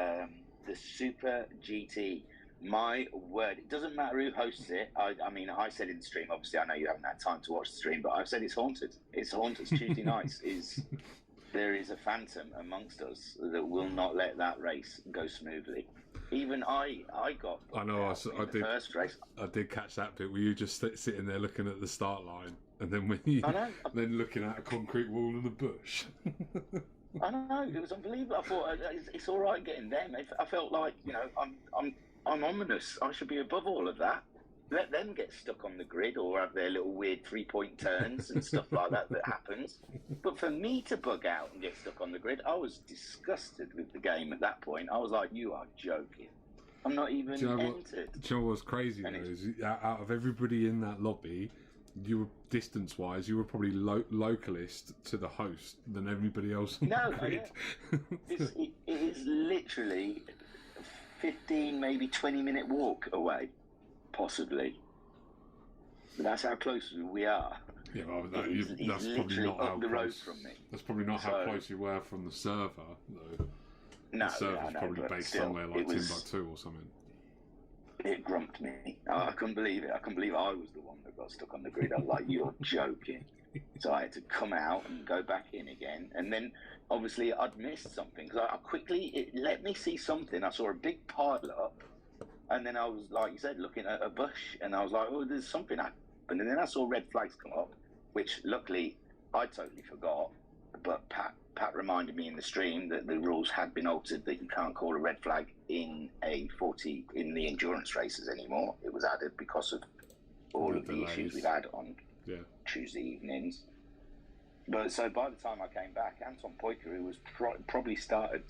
the Super GT. My word, it doesn't matter who hosts it. I mean, I said in the stream. Obviously, I know you haven't had time to watch the stream, but I've said it's haunted. It's haunted. Tuesday nights there is a phantom amongst us that will not let that race go smoothly. Even I got. I know. I did. First race. I did catch that bit where you just sitting there looking at the start line, and then then looking at a concrete wall and a bush. I know, it was unbelievable. I thought it's all right getting them. I felt like I'm ominous. I should be above all of that. Let them get stuck on the grid or have their little weird 3-point turns and stuff like that happens. But for me to bug out and get stuck on the grid, I was disgusted with the game at that point. I was like, you are joking. I'm not even entered. Do you know what's crazy though? Is out of everybody in that lobby, you were distance-wise, you were probably localist to the host than everybody else on the grid. It is literally 15, maybe 20-minute walk away. Possibly. But that's how close we are. Yeah, well, that's probably not up how the close, road from me. That's probably not how close you were from the server, though. No, the server's probably based somewhere like Timbuktu or something. It grumped me. I couldn't believe it. I couldn't believe I was the one that got stuck on the grid. I was like, you're joking. So I had to come out and go back in again. And then, obviously, I'd missed something. Because it let me see something. I saw a big pile up. And then I was, like you said, looking at a bush, and I was like, oh, there's something happened. And then I saw red flags come up, which luckily I totally forgot. But Pat reminded me in the stream that the rules had been altered, that you can't call a red flag in in the endurance races anymore. It was added because of all of the issues we've had on Tuesday evenings. But so by the time I came back, Anton Poiker, who was probably started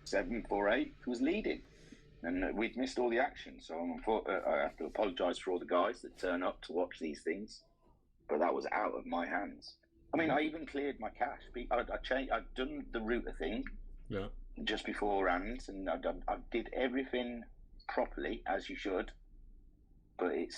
7th or 8th, was leading. And we'd missed all the action, so I have to apologise for all the guys that turn up to watch these things. But that was out of my hands. I mean, I even cleared my cache. I'd done the router thing just beforehand, and I did everything properly, as you should. But it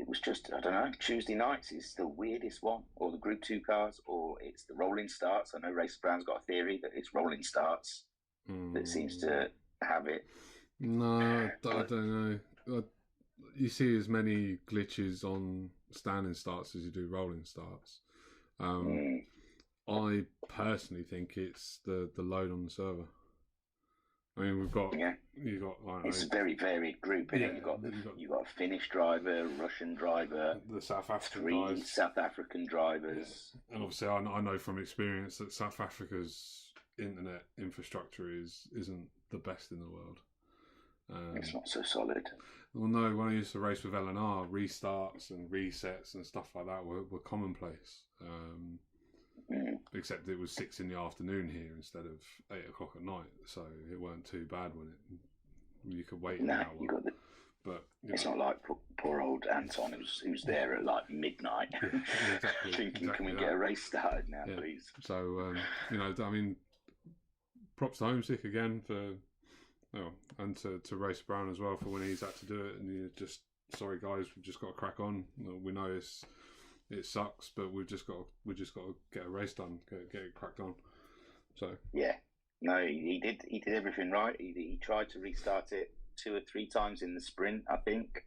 was just, I don't know, Tuesday nights is the weirdest one. Or the Group 2 cars, or it's the rolling starts. I know Race Brown's got a theory that it's rolling starts that seems to have it. No, I don't know. You see as many glitches on standing starts as you do rolling starts. I personally think it's the load on the server. I mean, you've got. I don't know, it's a very varied group. You've got a Finnish driver, Russian driver, the South African 3 guys. South African drivers, and obviously I know from experience that South Africa's internet infrastructure isn't the best in the world. It's not so solid. Well, no, when I used to race with LNR, restarts and resets and stuff like that were commonplace. Except it was 6 in the afternoon here instead of 8 o'clock at night, so it weren't too bad when you could wait an hour. But it's not like poor old Anton who's there at like midnight, thinking, "Can we get a race started now, please?" So I mean, props to Homesick again for. Oh, and to Race Brown as well for when he's had to do it, and you just sorry guys, we've just got to crack on. We know it sucks, but we've just got to get a race done, get it cracked on. So he did everything right. He tried to restart it 2 or 3 times in the sprint, I think.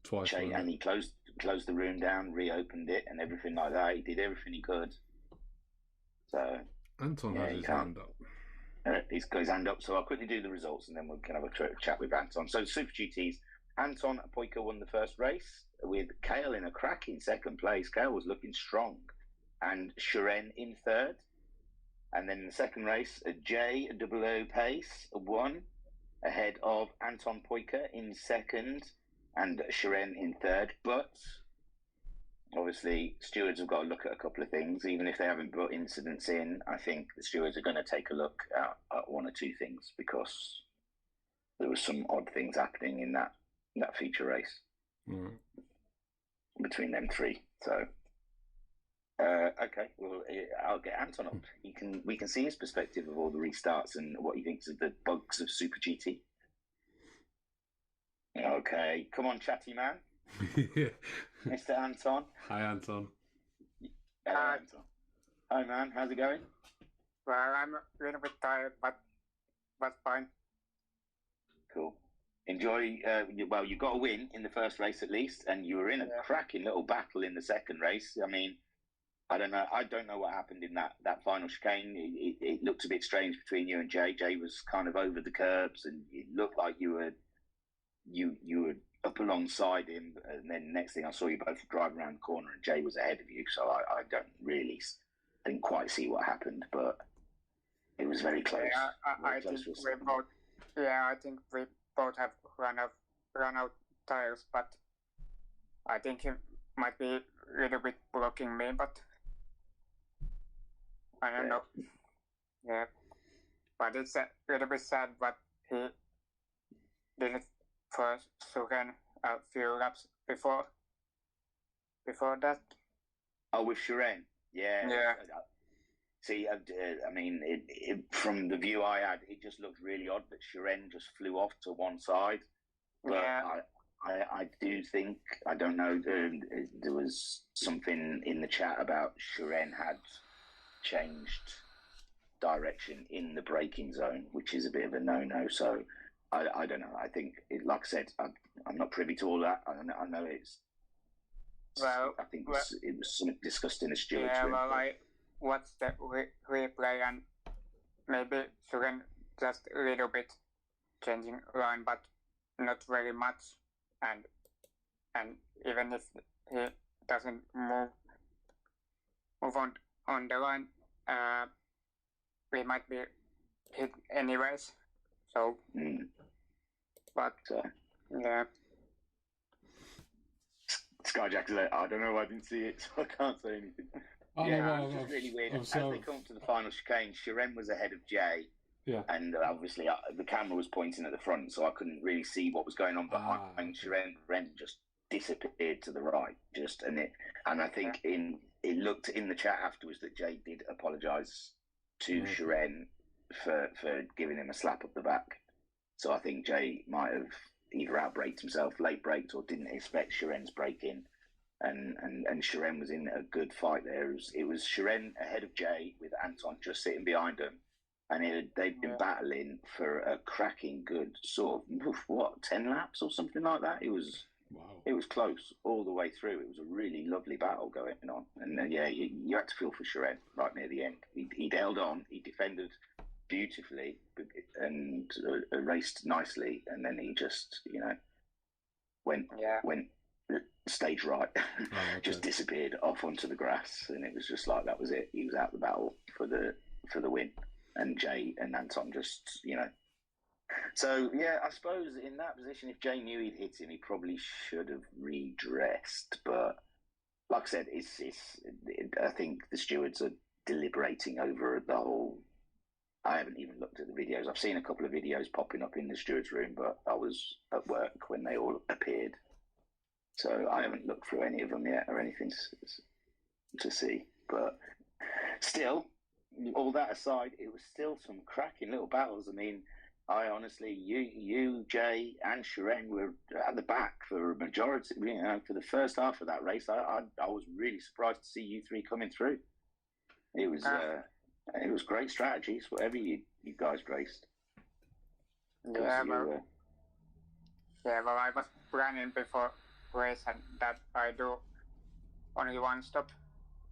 Twice, and he closed the room down, reopened it, and everything like that. He did everything he could. So Anton has his hand up. He's got his hand up, so I'll quickly do the results and then we can have a chat with Anton. So Super GTs, Anton Poiker won the first race with Kale in a cracking second place. Kale was looking strong, and Shiren in third. And then in the second race, J00 Pace won ahead of Anton Poiker in second and Shiren in third. But obviously, stewards have got to look at a couple of things. Even if they haven't put incidents in, I think the stewards are going to take a look at 1 or 2 things, because there was some odd things happening in that feature race between them 3. So, okay, well, I'll get Anton up. We can see his perspective of all the restarts and what he thinks of the bugs of Super GT. Okay, come on, chatty man. Mr. Anton. Hi, Anton. Hi. Anton. Hi, man. How's it going? Well, I'm a little bit tired, but fine. Cool. Enjoy. Well, you got a win in the first race at least, and you were in a Yeah. cracking little battle in the second race. I mean, I don't know. I don't know what happened in that final chicane. It looked a bit strange between you and Jay. Jay was kind of over the curbs, and it looked like you were up alongside him. And then next thing I saw you both drive around the corner, and Jay was ahead of you. So I didn't quite see what happened, but it was very close. Yeah, I Very think close. we both. Yeah, I think we both have run out tires, but I think he might be a little bit blocking me, but I don't know. Yeah, but it's a little bit sad, but he did it first Sugan a few laps before that. Oh, with Shiren, yeah. Yeah. See, I mean, from the view I had, it just looked really odd that Shiren just flew off to one side. But Yeah. I do think, I don't know, there was something in the chat about Shiren had changed direction in the braking zone, which is a bit of a no-no. So I don't know. I think, like I said, I'm not privy to all that. I know it's. Well, I think it was something discussed in the stewards yeah, room. well, I watched the replay and maybe Sugan just a little bit changing line, but not very much. And even if he doesn't move on the line, we might be hit anyways. So, but yeah. Skyjack's like, I don't know, I didn't see it, so I can't say anything. Oh, yeah, no, it was just really weird. As so- they come up to the final chicane, Shiren was ahead of Jay. Yeah. And obviously the camera was pointing at the front, so I couldn't really see what was going on behind. okay. Shiren just disappeared to the right, and I think it looked in the chat afterwards that Jay did apologise to Shiren for giving him a slap up the back. So I think Jay might have either outbraked himself, late braked, or didn't expect Shiren's brake in. And Shiren was in a good fight there. It was Shiren ahead of Jay with Anton just sitting behind him. And they'd been battling for a cracking good sort of, 10 laps or something like that? It was close all the way through. It was a really lovely battle going on. And you had to feel for Shiren right near the end. He'd held on, he defended beautifully and raced nicely, and then he just, went stage right, just disappeared off onto the grass, and it was just like that was it. He was out the battle for the win, and Jay and Anton just, So yeah, I suppose in that position, if Jay knew he'd hit him, he probably should have redressed. But like I said, I think the stewards are deliberating over the whole. I haven't even looked at the videos. I've seen a couple of videos popping up in the stewards' room, but I was at work when they all appeared, so I haven't looked through any of them yet or anything to see. But still, all that aside, it was still some cracking little battles. I mean, I honestly, you, Jay, and Shiren were at the back for a majority. For the first half of that race, I was really surprised to see you three coming through. It was great strategies, whatever you guys raced. Yeah, well, I was planning before race and that I do only one stop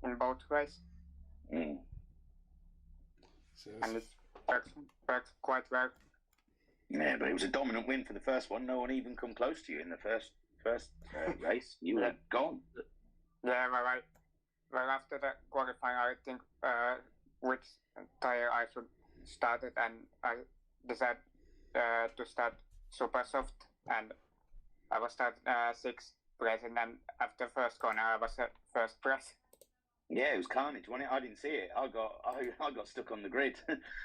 in both races. And it works quite well. Yeah, but it was a dominant win for the first one. No one even come close to you in the first race. You were gone. Yeah, well, after the qualifying, I think which tire I should start it, and I decided to start super soft, and I was starting 6th place, and then after first corner, I was first place. Yeah, it was carnage, wasn't it? I didn't see it. I got stuck on the grid.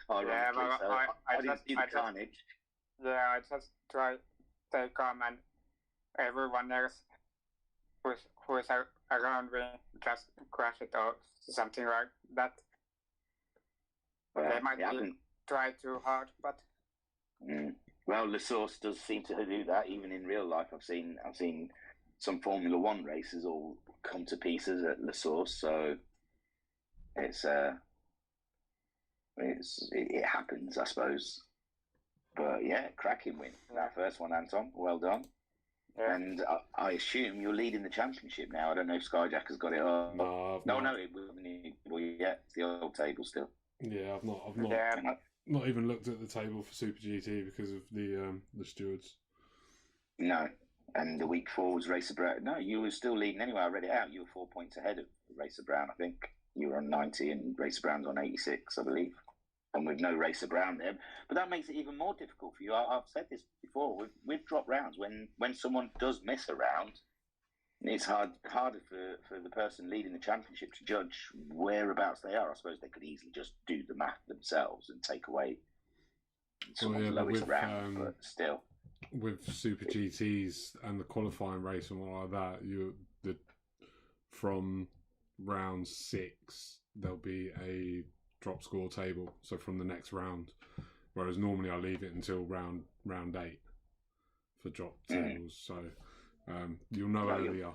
I didn't see the carnage. I just try to stay calm, and everyone else who is around me just crash it or something like that. They might try too hard, but. Well, La Source does seem to do that even in real life. I've seen some Formula One races all come to pieces at La Source. So it happens, I suppose. But yeah, cracking win. That first one, Anton. Well done. Yeah. And I assume you're leading the championship now. I don't know if Skyjack has got it up. No, no, it wasn't yet. It's the old table still. Yeah, I've not even looked at the table for Super GT because of the stewards. No, and the week 4 was Racer Brown. No, you were still leading anyway. I read it out. You were 4 points ahead of Racer Brown. I think you were on 90 and Racer Brown's on 86, I believe. And with no Racer Brown there, but that makes it even more difficult for you. I've said this before. With drop rounds, when someone does miss a round, it's harder for the person leading the championship to judge whereabouts they are. I suppose they could easily just do the math themselves and take away someone's lowest round, but still. With Super GTs and the qualifying race and all like that, from round 6 there'll be a drop score table, so from the next round, whereas normally I leave it until round 8 for drop tables, so you'll know earlier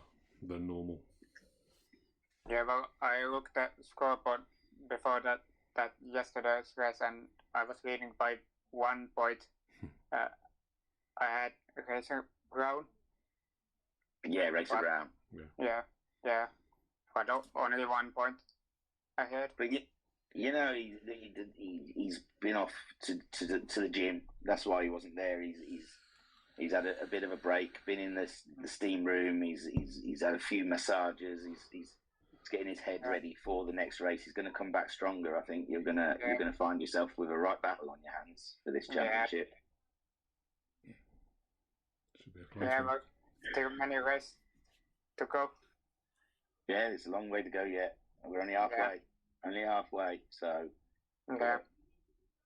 than normal. Yeah, well, I looked at the scoreboard before that yesterday's race, and I was leading by 1 point. I had Racer Brown. Yeah, Racer Brown. Yeah. But only 1 point ahead. But you know, he's been off to the gym. That's why he wasn't there. He's had a bit of a break. Been in the steam room. He's had a few massages. He's getting his head ready for the next race. He's going to come back stronger. I think you're gonna find yourself with a right battle on your hands for this championship. Should be a close one. But still many races to go. Yeah, it's a long way to go yet. We're only halfway. Yeah. Only halfway, so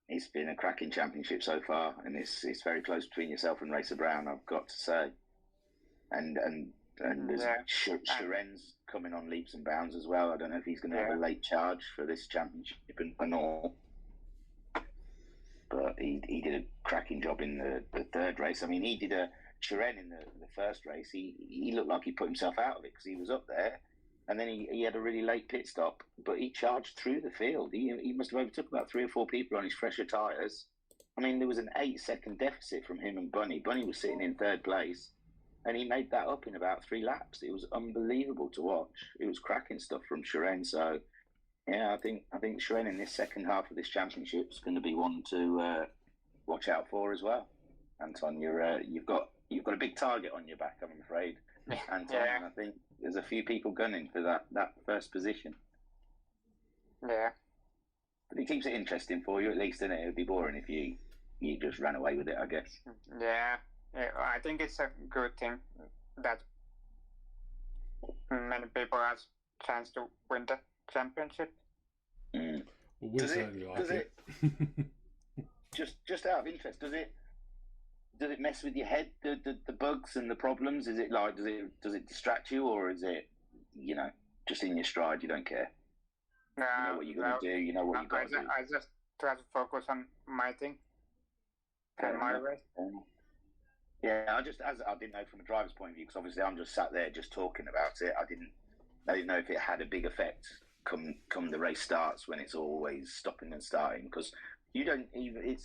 it's been a cracking championship so far, and it's very close between yourself and Racer Brown, I've got to say. And there's Sharen's coming on leaps and bounds as well. I don't know if he's going to have a late charge for this championship and all, but he did a cracking job in the third race. I mean, he did Sharen in the first race. He looked like he put himself out of it because he was up there. And then he had a really late pit stop, but he charged through the field. He must have overtook about 3 or 4 people on his fresher tyres. I mean, there was an 8-second deficit from him and Bunny. Bunny was sitting in 3rd place, and he made that up in about 3 laps. It was unbelievable to watch. It was cracking stuff from Sharen. So, yeah, I think Sharen in this second half of this championship is going to be one to watch out for as well. Anton, you've got a big target on your back, I'm afraid. Anton, and I think there's a few people gunning for that first position. Yeah. But it keeps it interesting for you, at least, isn't it? It would be boring if you just ran away with it, I guess. Yeah, I think it's a good thing that many people have a chance to win the championship. Well, we certainly like it. Just out of interest, does it mess with your head, the bugs and the problems? Is it like, does it distract you, or is it, just in your stride, you don't care? You know what you're going to do, you know what you've got to do. I just try to focus on my thing and my way. Yeah, I didn't know from a driver's point of view, because obviously I'm just sat there just talking about it. I didn't know if it had a big effect come the race starts, when it's always stopping and starting, because you don't even,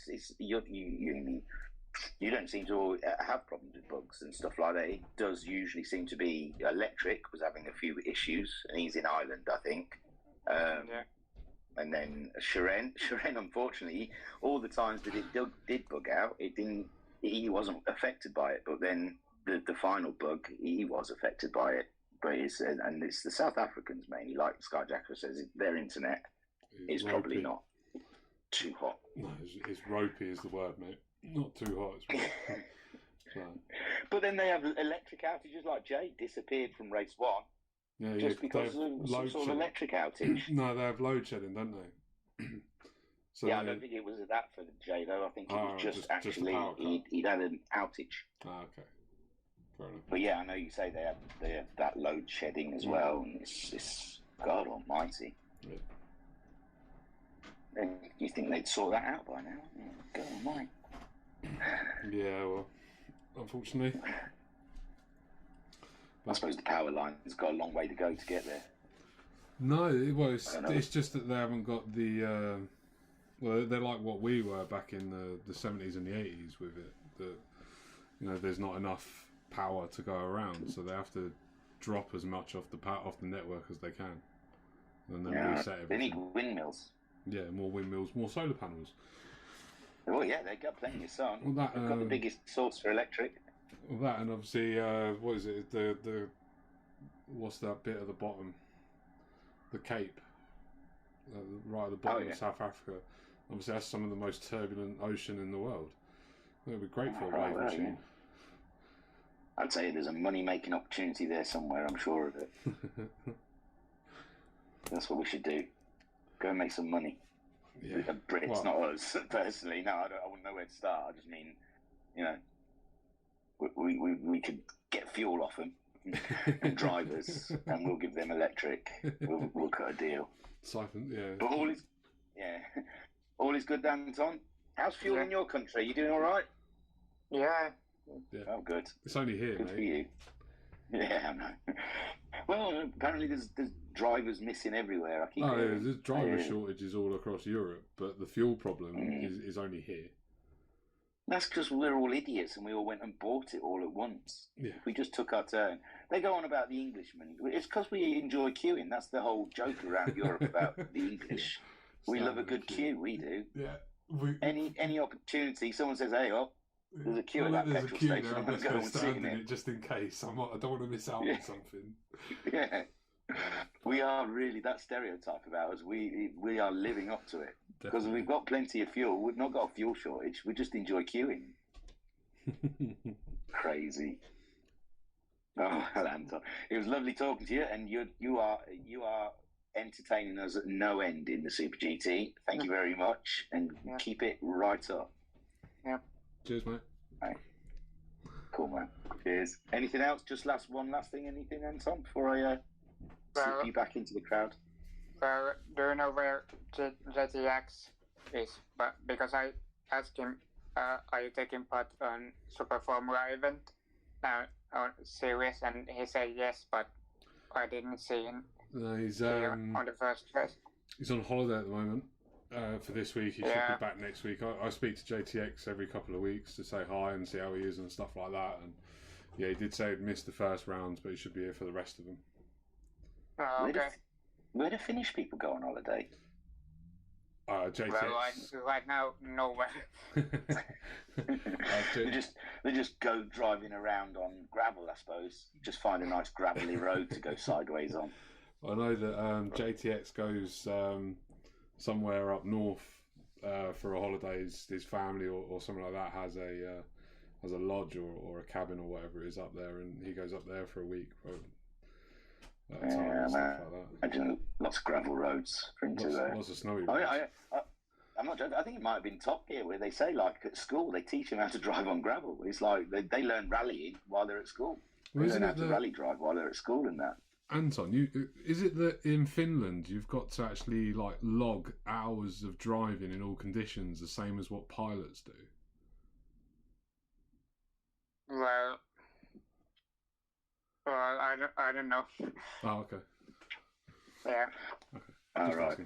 you don't seem to have problems with bugs and stuff like that. It does usually seem to be Electric was having a few issues, and he's in Ireland, I think. And then Sharen, unfortunately, all the times that it did bug out, he wasn't affected by it. But then the final bug, he was affected by it. But it's the South Africans mainly, like Skyjacker says, their internet is probably not too hot. No, it's ropey is the word, mate. Not too hot. So. But then they have electric outages, like Jay disappeared from race 1 just because of some sort of electric outage. No, they have load shedding, don't they? So I don't think it was that for Jay though. I think it was just actually he'd had an outage. Okay. Fair enough. But yeah, I know you say they have that load shedding as well, and it's God Almighty. Yeah. You think they'd sort that out by now? God Almighty. Yeah, well, unfortunately. I suppose the power line's got a long way to go to get there. No, well, I don't know. it's just that they haven't got the. Well, they're like what we were back in the 70s and the 80s with it. That there's not enough power to go around, so they have to drop as much off the network as they can, and then reset they need everything. windmills. Yeah, more windmills, more solar panels. Oh yeah, they've got plenty of sun. Well, that, They've got the biggest source for electric. Well, that and obviously, what is it? The what's that bit at the bottom? The Cape, right at the bottom of South Africa. Obviously, that's some of the most turbulent ocean in the world. It would be great for a wave machine. Yeah. I'd say there's a money-making opportunity there somewhere. I'm sure of it. That's what we should do. Go and make some money. Yeah. The Brits, not us personally. No, I wouldn't know where to start. I just mean, we could get fuel off them and drivers, and we'll give them electric. We'll cut a deal. Siphon, yeah. But all is good, Anton. How's fuel in your country? You doing all right? Yeah. Oh, good. It's only here, Good mate. for you. Yeah, I know. Well, apparently there's drivers missing everywhere. I keep hearing. There's driver shortages all across Europe, but the fuel problem is only here. That's because we're all idiots and we all went and bought it all at once. Yeah. We just took our turn. They go on about the Englishmen. It's because we enjoy queuing. That's the whole joke around Europe about the English. We love a good queue. We do. Yeah. Any opportunity, someone says, "Hey, there's a queue at that petrol station. I'm going to go and sit in it just in case. I don't want to miss out on something." Yeah. We are really that stereotype about us. We are living up to it because we've got plenty of fuel. We've not got a fuel shortage. We just enjoy queuing. Crazy. Oh, well, Anton, it was lovely talking to you, and you are entertaining us at no end in the Super GT. Thank you very much, and keep it right up. Yeah. Cheers, mate. Right. Cool, man. Cheers. Anything else? Just one last thing. Anything, Anton, before I slip you back into the crowd? Well, do you know where JTX is? But because I asked him, are you taking part on Super Formula event on series, and he said yes, but I didn't see him. No, he's on the first race. He's on holiday at the moment. For this week, he should be back next week. I speak to JTX every couple of weeks to say hi and see how he is and stuff like that. And he did say he'd missed the first rounds, but he should be here for the rest of them. Oh, okay. Where do Finnish people go on holiday? JTX. Well, right now, nowhere. They just go driving around on gravel, I suppose. Just find a nice gravelly road to go sideways on. I know that JTX goes somewhere up north for a holiday. His family or something like that has a lodge or a cabin or whatever it is up there, and he goes up there for a week. And stuff like that. Imagine lots of gravel roads into there. Lots of snowy roads. I'm not joking. I think it might have been Top Gear where they say, like, at school they teach them how to drive on gravel. It's like they learn rallying while they're at school. They learn how to rally drive while they're at school and that. Anton, is it that in Finland you've got to actually like log hours of driving in all conditions, the same as what pilots do? Well, I don't know. Oh, okay. Yeah. Okay. Oh, right.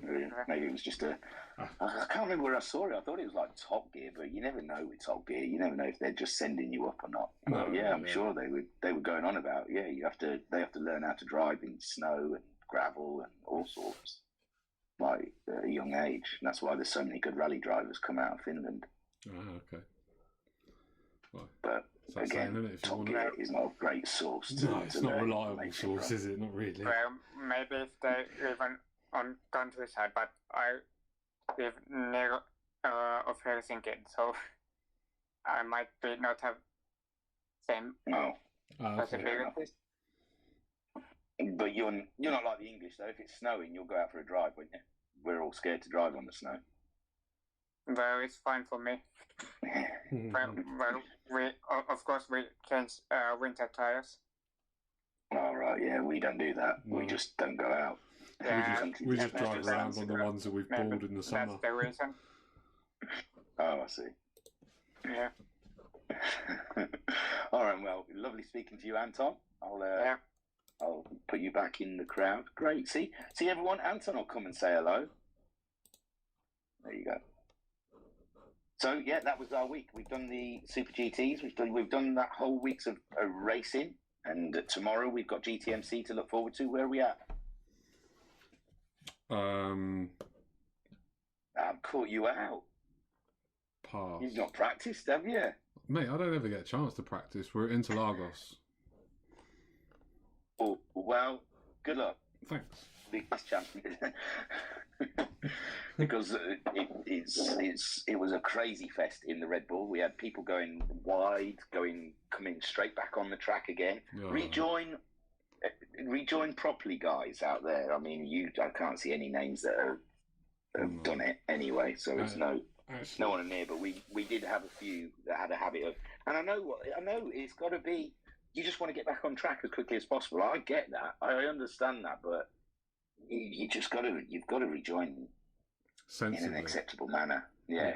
Maybe it was just I can't remember where I saw it. I thought it was like Top Gear, but you never know with Top Gear. You never know if they're just sending you up or not. No, I'm sure they were going on about. Yeah, they have to learn how to drive in snow and gravel and all sorts, like at a young age. And that's why there's so many good rally drivers come out of Finland. Ah, okay. Well, but again, Top Gear is not a great source. No, it's not a reliable source, is it? Not really. Well, maybe if they even on countryside, but I live near of Helsinki, so I might not have same possibilities. But you're not like the English though. If it's snowing, you'll go out for a drive, wouldn't you? We're all scared to drive on the snow. Well, it's fine for me. well, we of course we change winter tires. All right, yeah, we don't do that. We just don't go out. Yeah, we just drive around on the ones that we've bought in the summer. That's the reason. Oh, I see. Yeah. All right, well, lovely speaking to you, Anton. I'll I'll put you back in the crowd. Great. See everyone. Anton will come and say hello. There you go. So yeah, that was our week. We've done the Super GTs. We've done that whole week's of racing, and tomorrow we've got GTMC to look forward to. Where are we at? I've caught you out. Pass. You've not practiced, have you? Mate, I don't ever get a chance to practice. We're at Interlagos. Oh, well, good luck. Thanks. Big chance. Because it was a crazy fest in the Red Bull. We had people going wide, coming straight back on the track again. Oh. Rejoin properly, guys out there. I mean, I can't see any names that have done it anyway, so it's no one near. But we did have a few that had a habit of, and I know it's got to be. You just want to get back on track as quickly as possible. I get that. I understand that, but you've got to rejoin sensibly, in an acceptable manner. Yeah.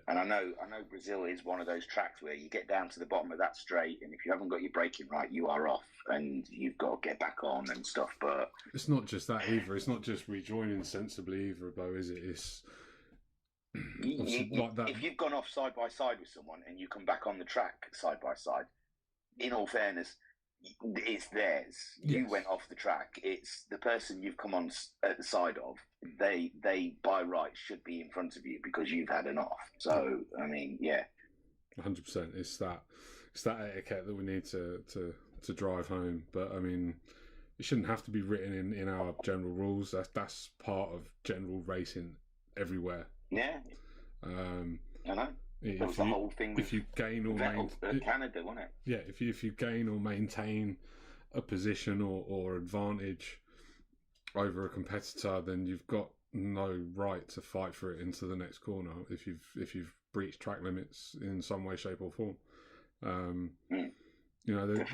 And I know Brazil is one of those tracks where you get down to the bottom of that straight, and if you haven't got your braking right, you are off, and you've got to get back on and stuff. But it's not just that either. It's not just rejoining sensibly either, though, is it? It's like that. If you've gone off side by side with someone and you come back on the track side by side, in all fairness, it's theirs. Yes. You went off the track. It's the person you've come on at the side of. They by right should be in front of you because you've had an off. So I mean, yeah, 100%. It's that etiquette that we need to drive home. But I mean, it shouldn't have to be written in our general rules. That's part of general racing everywhere. Yeah. I know. That was the whole thing. If you gain or maintain Canada, wasn't it? Yeah, if you gain or maintain a position or advantage over a competitor, then you've got no right to fight for it into the next corner if you've breached track limits in some way, shape, or form. You know,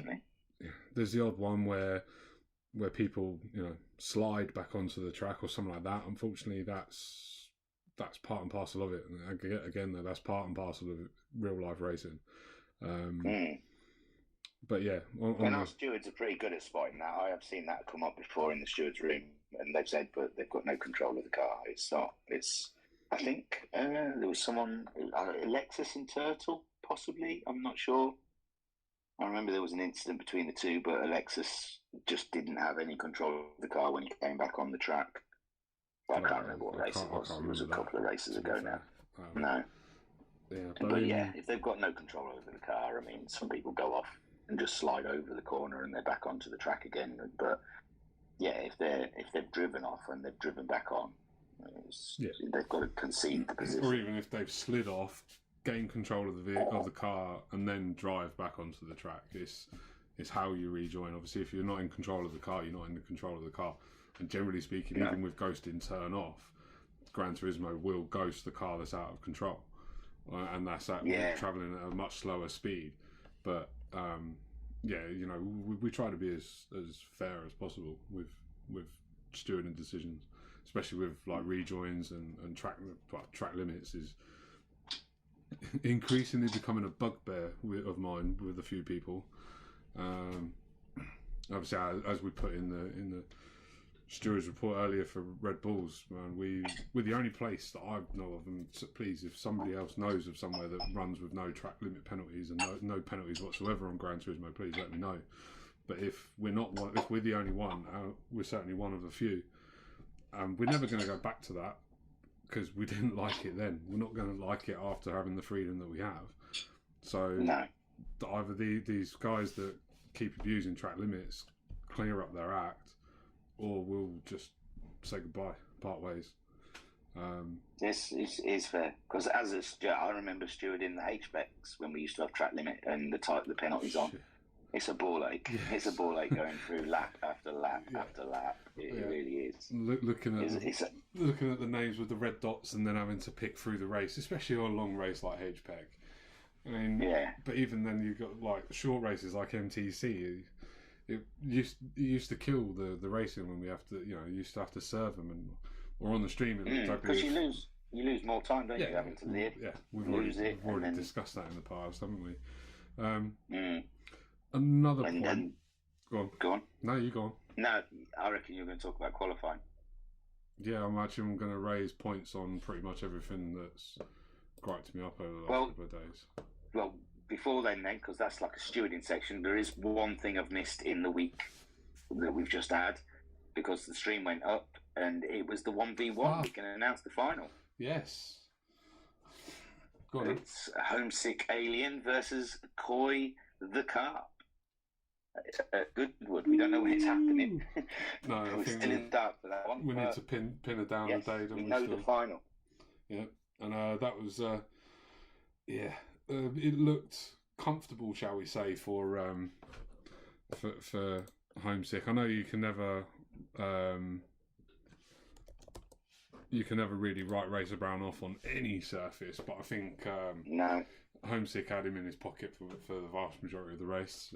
there's the odd one where people slide back onto the track or something like that. Unfortunately, that's part and parcel of it. And again, that's part and parcel of real life racing. But yeah, and our stewards are pretty good at spotting that. I have seen that come up before in the stewards' room, and they've said, but they've got no control of the car. It's not. I think there was someone, Alexis and Turtle, possibly. I'm not sure. I remember there was an incident between the two, but Alexis just didn't have any control of the car when he came back on the track. I can't remember what race it was. It was a couple of races ago now. No. Yeah, but yeah, if they've got no control over the car, I mean, some people go off and just slide over the corner and they're back onto the track again. But yeah, if they've driven off and they've driven back on, they've got to concede the position. Or even if they've slid off, gain control of the car, and then drive back onto the track. It's how you rejoin. Obviously, if you're not in control of the car, you're not in control of the car. And generally speaking, even with ghosting turn off, Gran Turismo will ghost the car that's out of control, and that's travelling at a much slower speed. But we try to be as fair as possible with stewarding decisions, especially with like rejoins and track limits is increasingly becoming a bugbear of mine with a few people. Obviously, as we put in the stewards report earlier for Red Bulls, man, we're the only place that I know of, and please, if somebody else knows of somewhere that runs with no track limit penalties and no penalties whatsoever on Gran Turismo, please let me know. But if we're the only one, we're certainly one of a few. We're never going to go back to that because we didn't like it then. We're not going to like it after having the freedom that we have. So either these guys that keep abusing track limits clear up their act, or we'll just say goodbye, part ways. This is fair, because I remember stewarding the H-Becks when we used to have track limit and the penalties on. It's a ball ache. Yes. It's a ball ache going through lap after lap after lap. It really is. Looking at the names with the red dots and then having to pick through the race, especially on a long race like H-Beck. I mean, but even then you've got like short races like MTC. It used to kill the racing when we used to have to serve them or on the stream. Because you lose more time, don't you? Having to live. Yeah, we've already discussed that in the past, haven't we? Another point. Go on. Go on. No, you go on. No, I reckon you're going to talk about qualifying. Yeah, I'm going to raise points on pretty much everything that's griped me up over the last couple of days. Well, before then, because that's like a stewarding section, there is one thing I've missed in the week that we've just had, because the stream went up, and it was the 1v1. We can announce the final. Yes. Go on. It's Homesick Alien versus Koi the Carp. At Goodwood. We don't know when it's happening. No, we're still in the dark for that one. We need to pin it down a day, don't we? We know the final. Yeah, and that was it looked comfortable, shall we say, for Homesick. I know you can never really write Razor Brown off on any surface, but I think no. Homesick had him in his pocket for the vast majority of the race.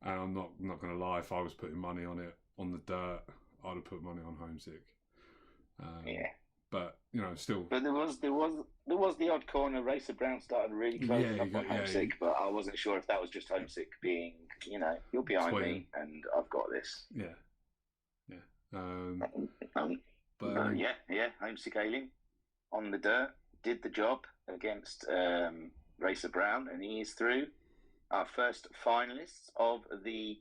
And I'm not going to lie, if I was putting money on it on the dirt, I'd have put money on Homesick. Yeah, but still. But there was the odd corner. Racer Brown started really close up on Homesick, but I wasn't sure if that was just Homesick being, you're behind me and I've got this. Yeah. Homesick Alien on the dirt did the job against Racer Brown, and he is through. Our first finalists of the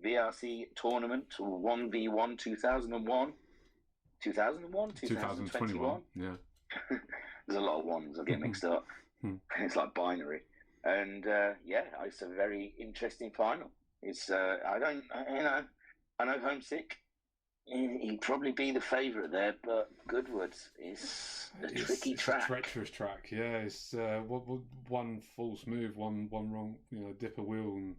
VRC tournament 1v1 2001, 2021. Yeah. There's a lot of ones I get mixed up. It's like binary. And it's a very interesting final. It's I know Homesick. He'd probably be the favourite there, but Goodwood is a tricky track. It's a treacherous track, yeah. It's one false move, one wrong, dip a wheel, and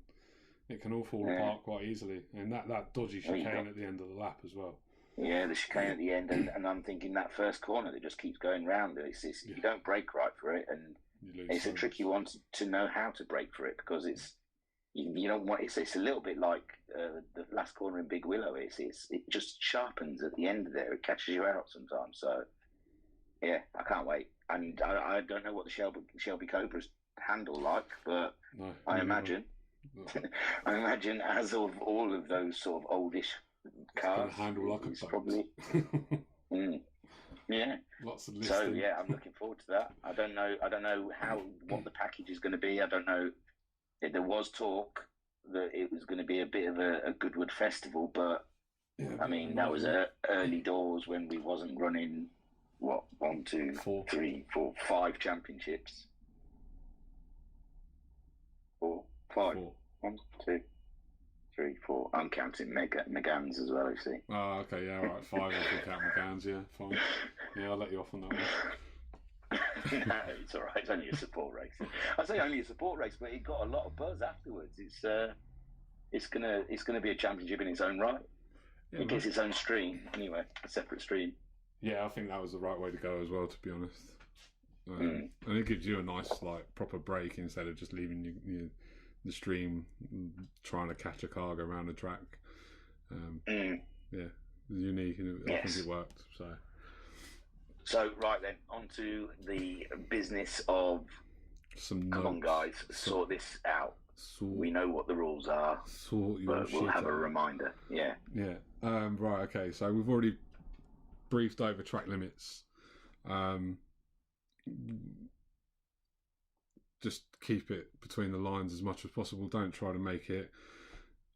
it can all fall apart quite easily. And that dodgy chicane at the end of the lap as well. Yeah, the chicane at the end, and I'm thinking that first corner that just keeps going round. You don't brake right for it, and it's a tricky one to know how to brake for it, because it's. You don't want it's a little bit like the last corner in Big Willow. It just sharpens at the end there. It catches you out sometimes. So yeah, I can't wait. And I don't know what the Shelby Cobra's handle like, but I imagine as of all of those sort of oldish cars, handle like it's probably yeah. Lots of listing. So yeah, I'm looking forward to that. I don't know what the package is going to be. I don't know. There was talk that it was going to be a bit of a Goodwood festival, but that was early doors when we wasn't running 1, 2, 3, 4, 5 championships. 4, 5. 1, 2, 3, 4. I'm counting Megans as well, you see. Oh, okay, yeah, all right. 5 if you count Megans, yeah, fine. Yeah, I'll let you off on that one. No, it's all right. It's only a support race. I say only a support race, but it got a lot of buzz afterwards. It's gonna be a championship in its own right. Yeah, it gets its own stream anyway, a separate stream. Yeah, I think that was the right way to go as well, to be honest. And it gives you a nice proper break instead of just leaving the stream trying to catch a car go around the track. Yeah, unique, and I think it worked. So, right then, on to the business of... Come on, guys, sort this out. We know what the rules are, but we'll have a reminder. Yeah. Yeah. Right, okay, so we've already briefed over track limits. Just keep it between the lines as much as possible. Don't try to make it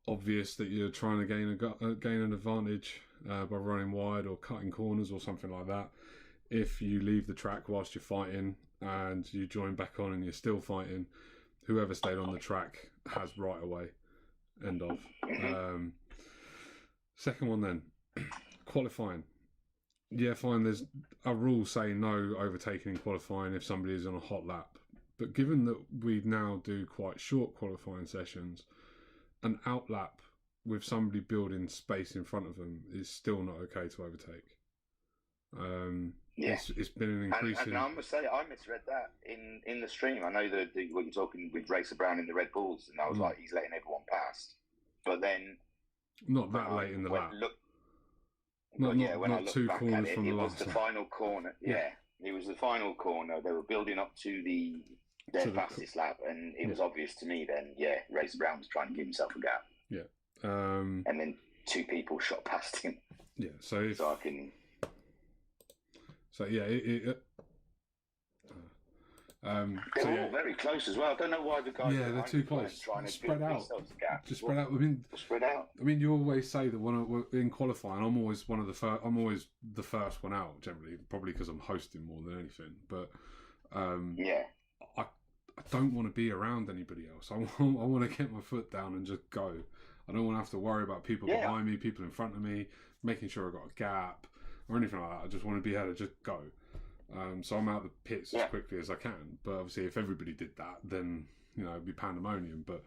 obvious that you're trying to gain an advantage by running wide or cutting corners or something like that. If you leave the track whilst you're fighting and you join back on and you're still fighting, whoever stayed on the track has right away. End of. Second one then, qualifying. Yeah, fine, there's a rule saying no overtaking in qualifying if somebody is on a hot lap. But given that we now do quite short qualifying sessions, an outlap with somebody building space in front of them is still not okay to overtake. It's been an increasing... And I must say, I misread that in the stream. I know what you're talking with Racer Brown in the Red Bulls, and I was like, he's letting everyone past. But then... Not that late in the lap. When I looked two back corners at it, from the it was last the lap. final corner. Yeah, it was the final corner. They were building up to their fastest lap, and it was obvious to me then, Racer Brown was trying to give himself a gap. Yeah. And then 2 people shot past him. Yeah. So I can. So yeah, they're all very close as well. I don't know why the guys. Yeah, they're too close. Trying to spread out. Just spread out. Spread out. I mean, you always say that when in qualifying, I'm always one of the first. I'm always the first one out generally, probably because I'm hosting more than anything. But yeah, I don't want to be around anybody else. I want to get my foot down and just go. I don't want to have to worry about people behind me, people in front of me, making sure I got a gap or anything like that. I just want to be able to just go. So I'm out of the pits as quickly as I can. But obviously, if everybody did that, then it'd be pandemonium. But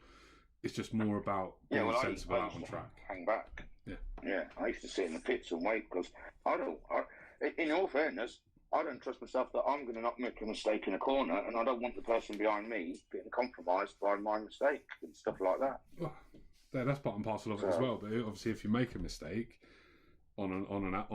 it's just more about being sensible out on track. Hang back. Yeah. I used to sit in the pits and wait because in all fairness, I don't trust myself that I'm going to not make a mistake in a corner, and I don't want the person behind me getting compromised by my mistake and stuff like that. Well, that's part and parcel of it as well. But obviously, if you make a mistake on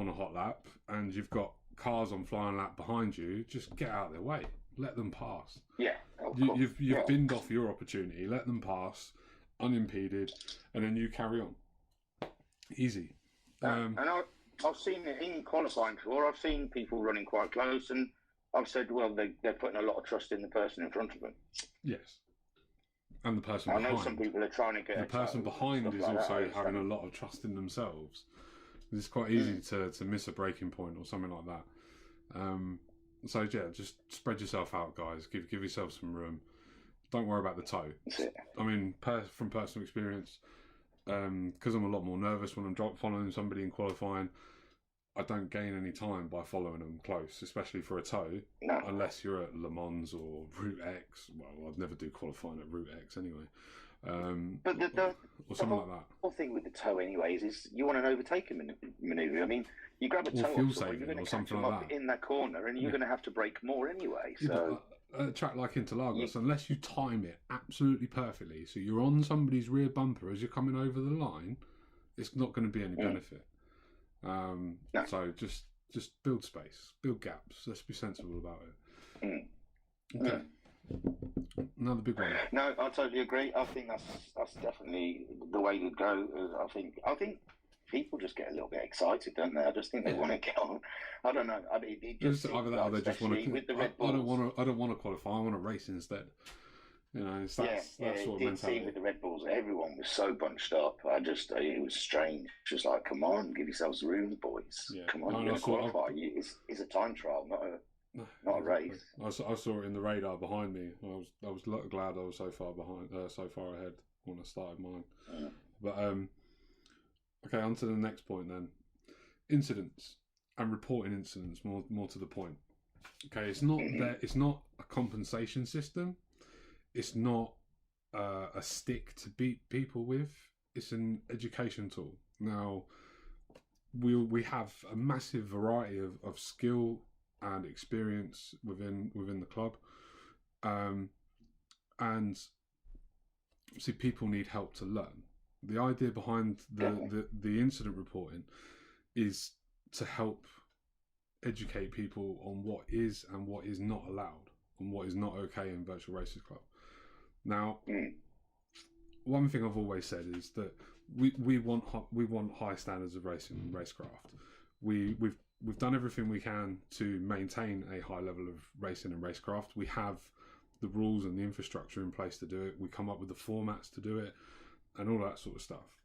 a hot lap and you've got cars on flying lap behind you, just get out of their way. Let them pass. Yeah. You've binned off your opportunity. Let them pass unimpeded, and then you carry on. Easy. And I've seen it in qualifying before. I've seen people running quite close, and I've said, well, they're putting a lot of trust in the person in front of them. Yes. And the person I behind. know some people are trying to get. The person behind is also having a lot of trust in themselves. It's quite easy to miss a breaking point or something like that. So yeah, just spread yourself out, guys. Give yourself some room. Don't worry about the toe. I mean, from personal experience, because I'm a lot more nervous when I'm following somebody in qualifying. I don't gain any time by following them close, especially for a toe, unless you're at Le Mans or Route X. Well, I'd never do qualifying at Route X anyway. But or something like that. The whole thing with the toe, anyways, is you want an overtaking manoeuvre. I mean, you grab a toe fuel off someone, you're going to catch them like up in that corner, and you're going to have to brake more anyway. So a track like Interlagos, unless you time it absolutely perfectly, so you're on somebody's rear bumper as you're coming over the line, it's not going to be any benefit. So just build space, build gaps. Let's be sensible about it. Okay. Another big one. No, I totally agree. I think that's definitely the way to go. I think people just get a little bit excited, don't they? I just think they want to get on. I don't know. I mean, it just either that or they just want to. With the Red Bulls, I don't want to qualify. I want to race instead. It's that sort of mentality. See with the Red Bulls, everyone was so bunched up. It was strange. Just like, come on, give yourselves room, boys. Yeah. Come on, you're going to qualify. It's a time trial, not a race. I saw it in the radar behind me. I was glad I was so far ahead when I started mine. But okay, on to the next point then. Incidents and reporting incidents. More to the point. Okay, it's not It's not a compensation system. It's not a stick to beat people with. It's an education tool. Now, we have a massive variety of skill and experience within the club, and see, people need help to learn. The idea behind the incident reporting is to help educate people on what is and what is not allowed and what is not okay in Virtual Racers Club. Now, one thing I've always said is that we want high standards of racing and racecraft. We've done everything we can to maintain a high level of racing and racecraft. We have the rules and the infrastructure in place to do it. We come up with the formats to do it, and all that sort of stuff.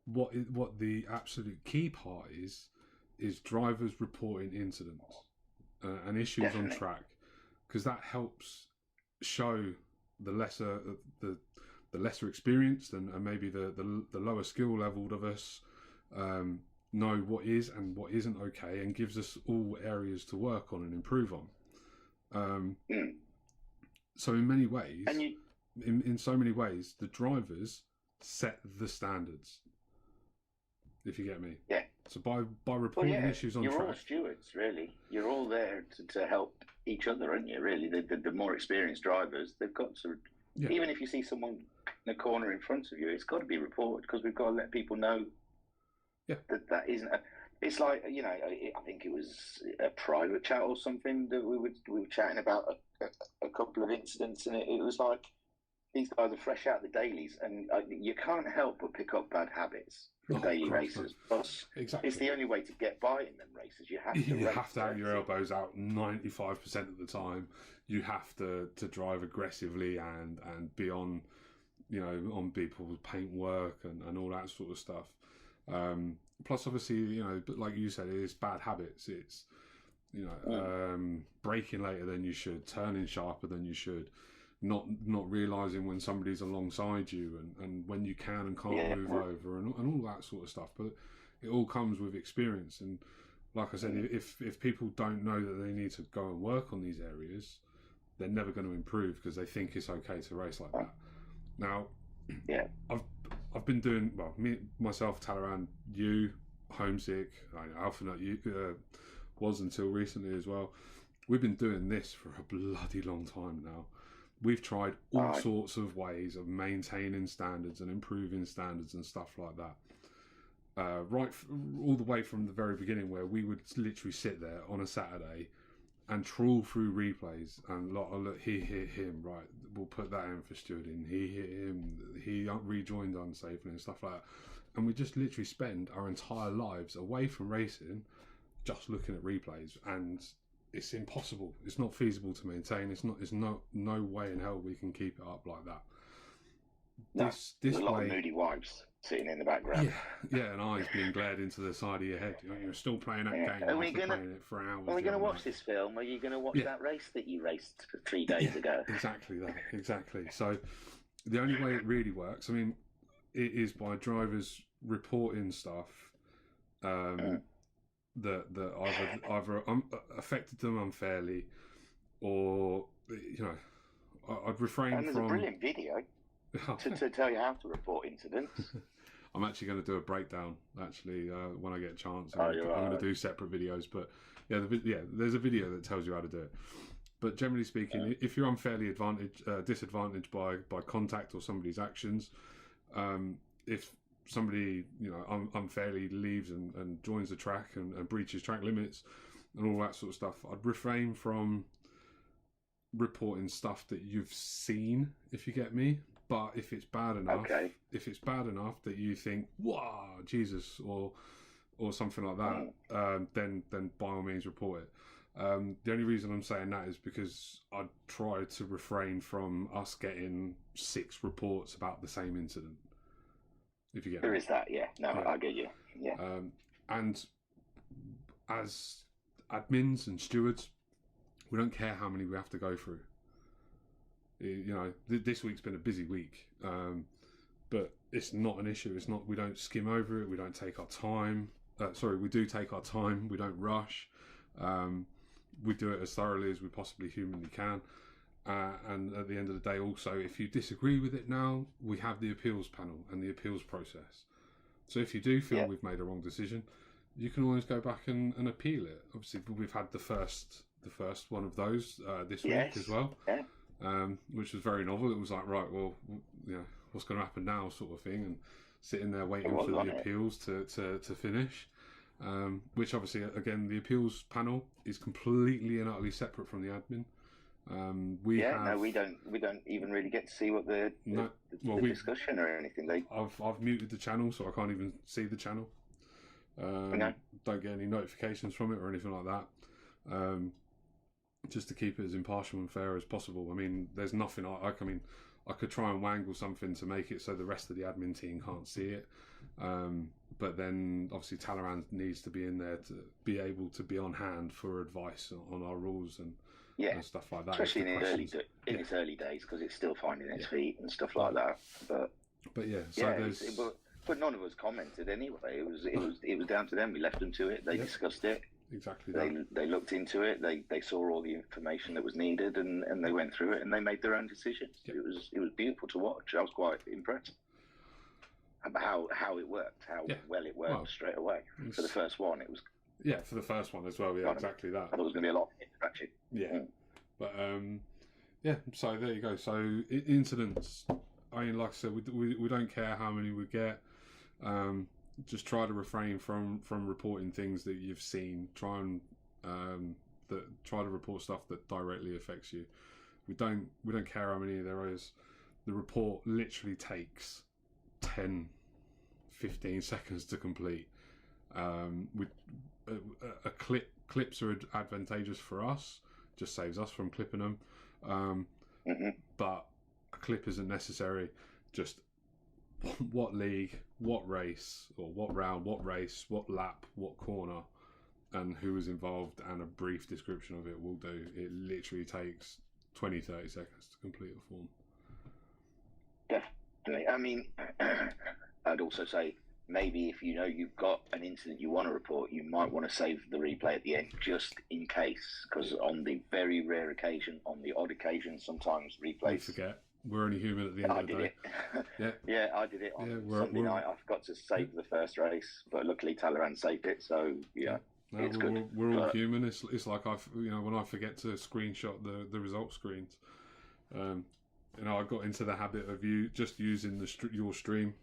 What the absolute key part is drivers reporting incidents and issues on track, because that helps show the lesser experienced and maybe the lower skill leveled of us know what is and what isn't okay, and gives us all areas to work on and improve on. So in many ways, in so many ways, the drivers set the standards. If you get me. Yeah. So by reporting issues on track, you're all stewards, really. You're all there to help each other, aren't you? Really, the more experienced drivers, they've got to. Yeah. Even if you see someone in a corner in front of you, it's got to be reported, because we've got to let people know. Yeah. That isn't. It's like, I think it was a private chat or something that we were chatting about a couple of incidents, and it was like, these guys are fresh out the dailies, and you can't help but pick up bad habits from daily races. Plus, exactly. It's the only way to get by in them races. You have to have your elbows out 95% of the time. You have to drive aggressively and be on, on people's paintwork and all that sort of stuff. Plus, obviously, but like you said, it's bad habits. It's braking later than you should, turning sharper than you should, not realising when somebody's alongside you and when you can and can't move over and all that sort of stuff. But it all comes with experience. And like I said, if people don't know that they need to go and work on these areas, they're never going to improve because they think it's okay to race like that. Now, I've been doing, well, myself, Talleyrand, you, Homesick, Alpha Nut, you was until recently as well. We've been doing this for a bloody long time now. We've tried all sorts of ways of maintaining standards and improving standards and stuff like that. All the way from the very beginning, where we would literally sit there on a Saturday and trawl through replays and look, he hit him, right, we'll put that in for stewarding, he hit him, he rejoined unsafely and stuff like that. And we just literally spend our entire lives away from racing just looking at replays, and it's impossible. It's not feasible to maintain. It's no way in hell we can keep it up like that. This a lot of moody wives sitting in the background. Yeah, and eyes being glared into the side of your head. You're still playing that game. Are we playing it for hours? Are we going to watch this film? Are you going to watch that race that you raced 3 days ago? Exactly that. Exactly. So the only way it really works, I mean, it is by drivers reporting stuff that either affected them unfairly, or I'd refrain and there's from. A brilliant video to tell you how to report incidents. I'm actually going to do a breakdown when I get a chance. I'm going to do separate videos, but there's a video that tells you how to do it. But generally speaking, if you're unfairly disadvantaged by contact or somebody's actions, if somebody unfairly leaves and joins the track and breaches track limits and all that sort of stuff, I'd refrain from reporting stuff that you've seen, if you get me. But if it's bad enough, that you think, "Wow, Jesus," or something like that, then by all means report it. The only reason I'm saying that is because I try to refrain from us getting 6 reports about the same incident. If you get there is that, I get you. Yeah. And as admins and stewards, we don't care how many we have to go through. This week's been a busy week, but it's not an issue. It's not. We don't skim over it. We don't take our time. We do take our time. We don't rush. We do it as thoroughly as we possibly humanly can. And at the end of the day, also, if you disagree with it now, we have the appeals panel and the appeals process. So if you do feel we've made a wrong decision, you can always go back and appeal it. Obviously, we've had the first one of those this week as well, which was very novel. It was like, right, well, what's going to happen now, sort of thing, and sitting there waiting for the appeals to finish. Which obviously, again, the appeals panel is completely and utterly separate from the admin. We don't even really get to see what the discussion or anything. I've muted the channel, so I can't even see the channel. Don't get any notifications from it or anything like that. Just to keep it as impartial and fair as possible. I mean, there's nothing. I could try and wangle something to make it so the rest of the admin team can't see it. But then obviously Talleyrand needs to be in there to be able to be on hand for advice on our rules and stuff like that. Especially in its early days, because it's still finding its feet and stuff like that. But but none of us commented anyway. It was down to them. We left them to it. They discussed it. Exactly. They looked into it. They saw all the information that was needed, and they went through it, and they made their own decisions. Yep. It was beautiful to watch. I was quite impressed about how it worked, how well it worked straight away. For the first one, it was. Yeah, for the first one as well. Yeah, exactly that. I thought it was going to be a lot of interaction. Yeah, but So there you go. So incidents. I mean, like I said, we don't care how many we get. Just try to refrain from reporting things that you've seen. Try to report stuff that directly affects you. We don't care how many there is. the report literally takes 10, 15 seconds to complete. With clips are advantageous for us, just saves us from clipping them. But a clip isn't necessary. Just what league, what race, or what round, what race, what lap, what corner, and who was involved, and a brief description of it will do. It literally takes 20, 30 seconds to complete a form. Definitely. I mean, I'd also say maybe if you know you've got an incident you want to report, you might want to save the replay at the end just in case, because on the very rare occasion, on the odd occasion, sometimes replays... We forget. We're only human at the end of the day. Yeah, I did it on Sunday night. I forgot to save the first race, but luckily Talleyrand saved it, so yeah. No, it's good. We're all human. It's like when I forget to screenshot the result screens. I got into the habit of just using your stream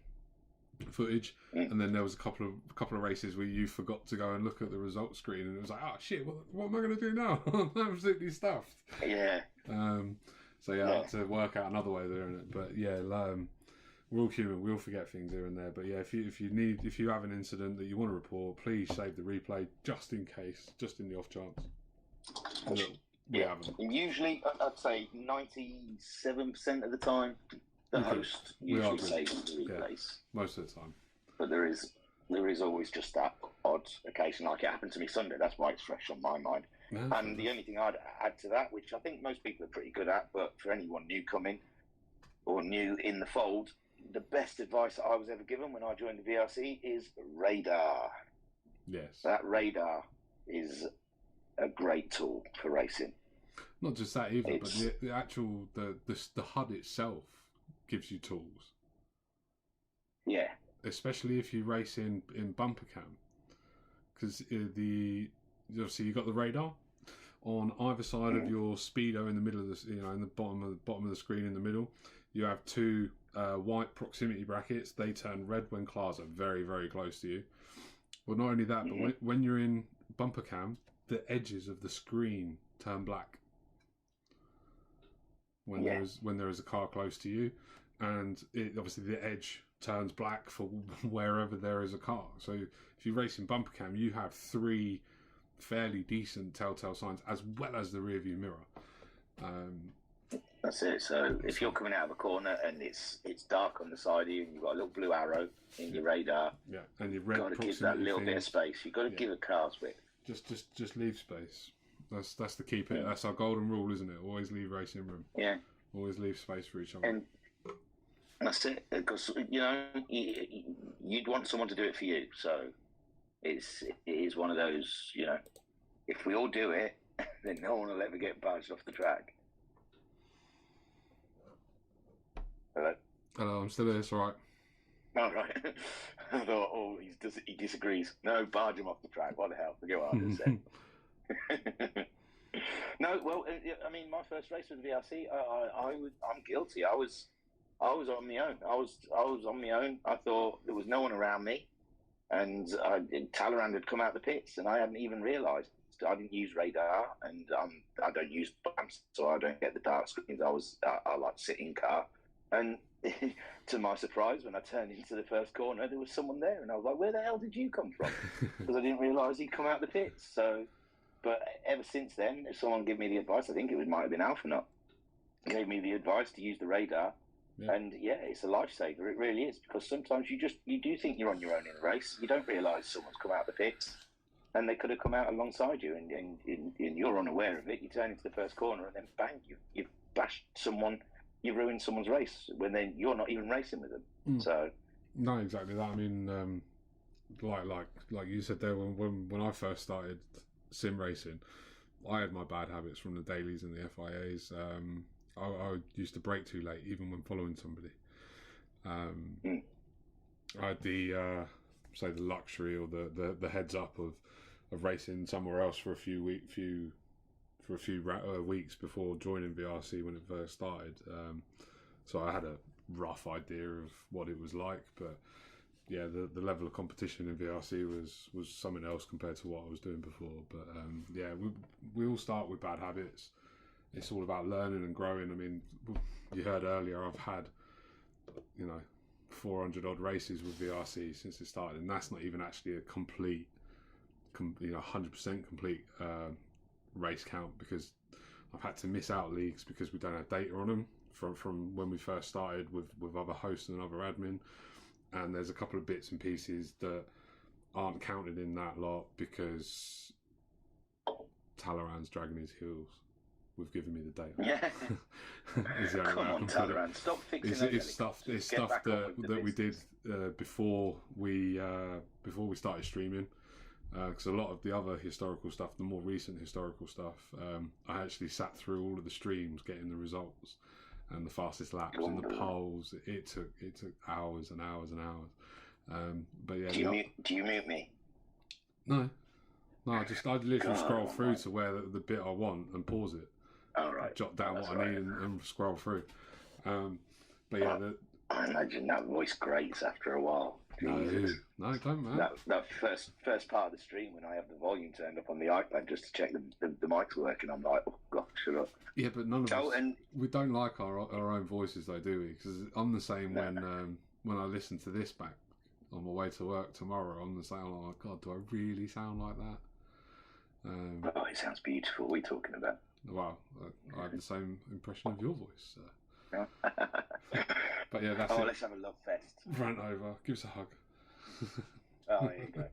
footage, and then there was a couple of races where you forgot to go and look at the result screen, and it was like, oh shit, what am I going to do now? I'm absolutely stuffed. Yeah. So I had to work out another way of doing it. But yeah, we're all human. We all forget things here and there. But yeah, if you have an incident that you want to report, please save the replay just in case, just in the off chance. Usually, I'd say 97% of the time, the host usually saves the replays. Most of the time. But there is always just that odd occasion, like it happened to me Sunday. That's why it's fresh on my mind. And the only thing I'd add to that, which I think most people are pretty good at, but for anyone new coming or new in the fold, the best advice I was ever given when I joined the VRC is radar. Yes. That radar is a great tool for racing. Not just that either, but the actual the HUD itself gives you tools. Yeah. Especially if you race in bumper cam, because obviously you've got the radar on either side of your speedo in the middle of the in the bottom of the screen in the middle. You have two white proximity brackets. They turn red when cars are very, very close to you. Well, not only that, but when you're in bumper cam, the edges of the screen turn black when there is a car close to you, and obviously the edge turns black for wherever there is a car. So if you race in bumper cam, you have 3 fairly decent telltale signs as well as the rear view mirror. That's it. So if you're coming out of a corner and it's dark on the side of you and you've got a little blue arrow in your radar, and your red, you've got to give that little bit of space. You've got to give a car's width. Just leave space. That's the key bit. That's our golden rule, isn't it? Always leave racing room. Yeah. Always leave space for each other. And that's it. Because you'd want someone to do it for you. So it is one of those. If we all do it, then no one will ever get budged off the track. Hello. Hello, I'm still here. It's all right. All right. I thought, he disagrees. No, barge him off the track. What the hell? Forget what I just said. No, well, I mean, my first race with the VRC, I'm guilty. I was on my own. I was on my own. I thought there was no one around me, and Talleyrand had come out the pits, and I hadn't even realised. I didn't use radar, and I don't use bumps, so I don't get the dark screens. I like to sit in car, and to my surprise, when I turned into the first corner, there was someone there, and I was like, "Where the hell did you come from?" Because I didn't realise he'd come out the pits. So, but ever since then, if someone gave me the advice, I think it might have been Alphanaut, gave me the advice to use the radar. Yeah. And it's a lifesaver. It really is, because sometimes you do think you're on your own in a race. You don't realise someone's come out the pits, and they could have come out alongside you, and you're unaware of it. You turn into the first corner, and then bang, you've bashed someone. You ruined someone's race when then you're not even racing with them. So no, exactly that. I mean, like you said there, when I first started sim racing, I had my bad habits from the dailies and the FIAs. I used to brake too late, even when following somebody. I had the luxury or the heads up of racing somewhere else for a few weeks before joining VRC when it first started. So I had a rough idea of what it was like, but yeah, the level of competition in VRC was something else compared to what I was doing before. But we all start with bad habits. it's all about learning and growing. I mean, you heard earlier, I've had 400 odd races with VRC since it started, and that's not even actually a complete 100% complete race count, because I've had to miss out leagues because we don't have data on them from when we first started with other hosts and other admin, and there's a couple of bits and pieces that aren't counted in that lot because Talleyrand's dragging his heels with giving me the data. Yeah. Is the only Come way I on, can put it. Talleyrand, stop fixing It's stuff that we did before we started streaming. Because a lot of the other historical stuff, the more recent historical stuff, I actually sat through all of the streams, getting the results and the fastest laps and the polls. It took hours and hours and hours. But yeah, do you mute me? No, I literally scroll through to where the bit I want and pause it. All right. Jot down what I need and scroll through. But yeah, I imagine that voice grates after a while. Jesus. No, don't, man. That first part of the stream, when I have the volume turned up on the iPad just to check the mic's working, I'm like, oh God, shut up. Yeah, but none of us. We don't like our own voices, though, do we? Because I'm the same when I listen to this back on my way to work tomorrow. I'm the same. I'm like, God, do I really sound like that? It sounds beautiful. What are you talking about? Well, I have the same impression of your voice. But yeah, that's it. Let's have a love fest. Rant over. Give us a hug. There you go.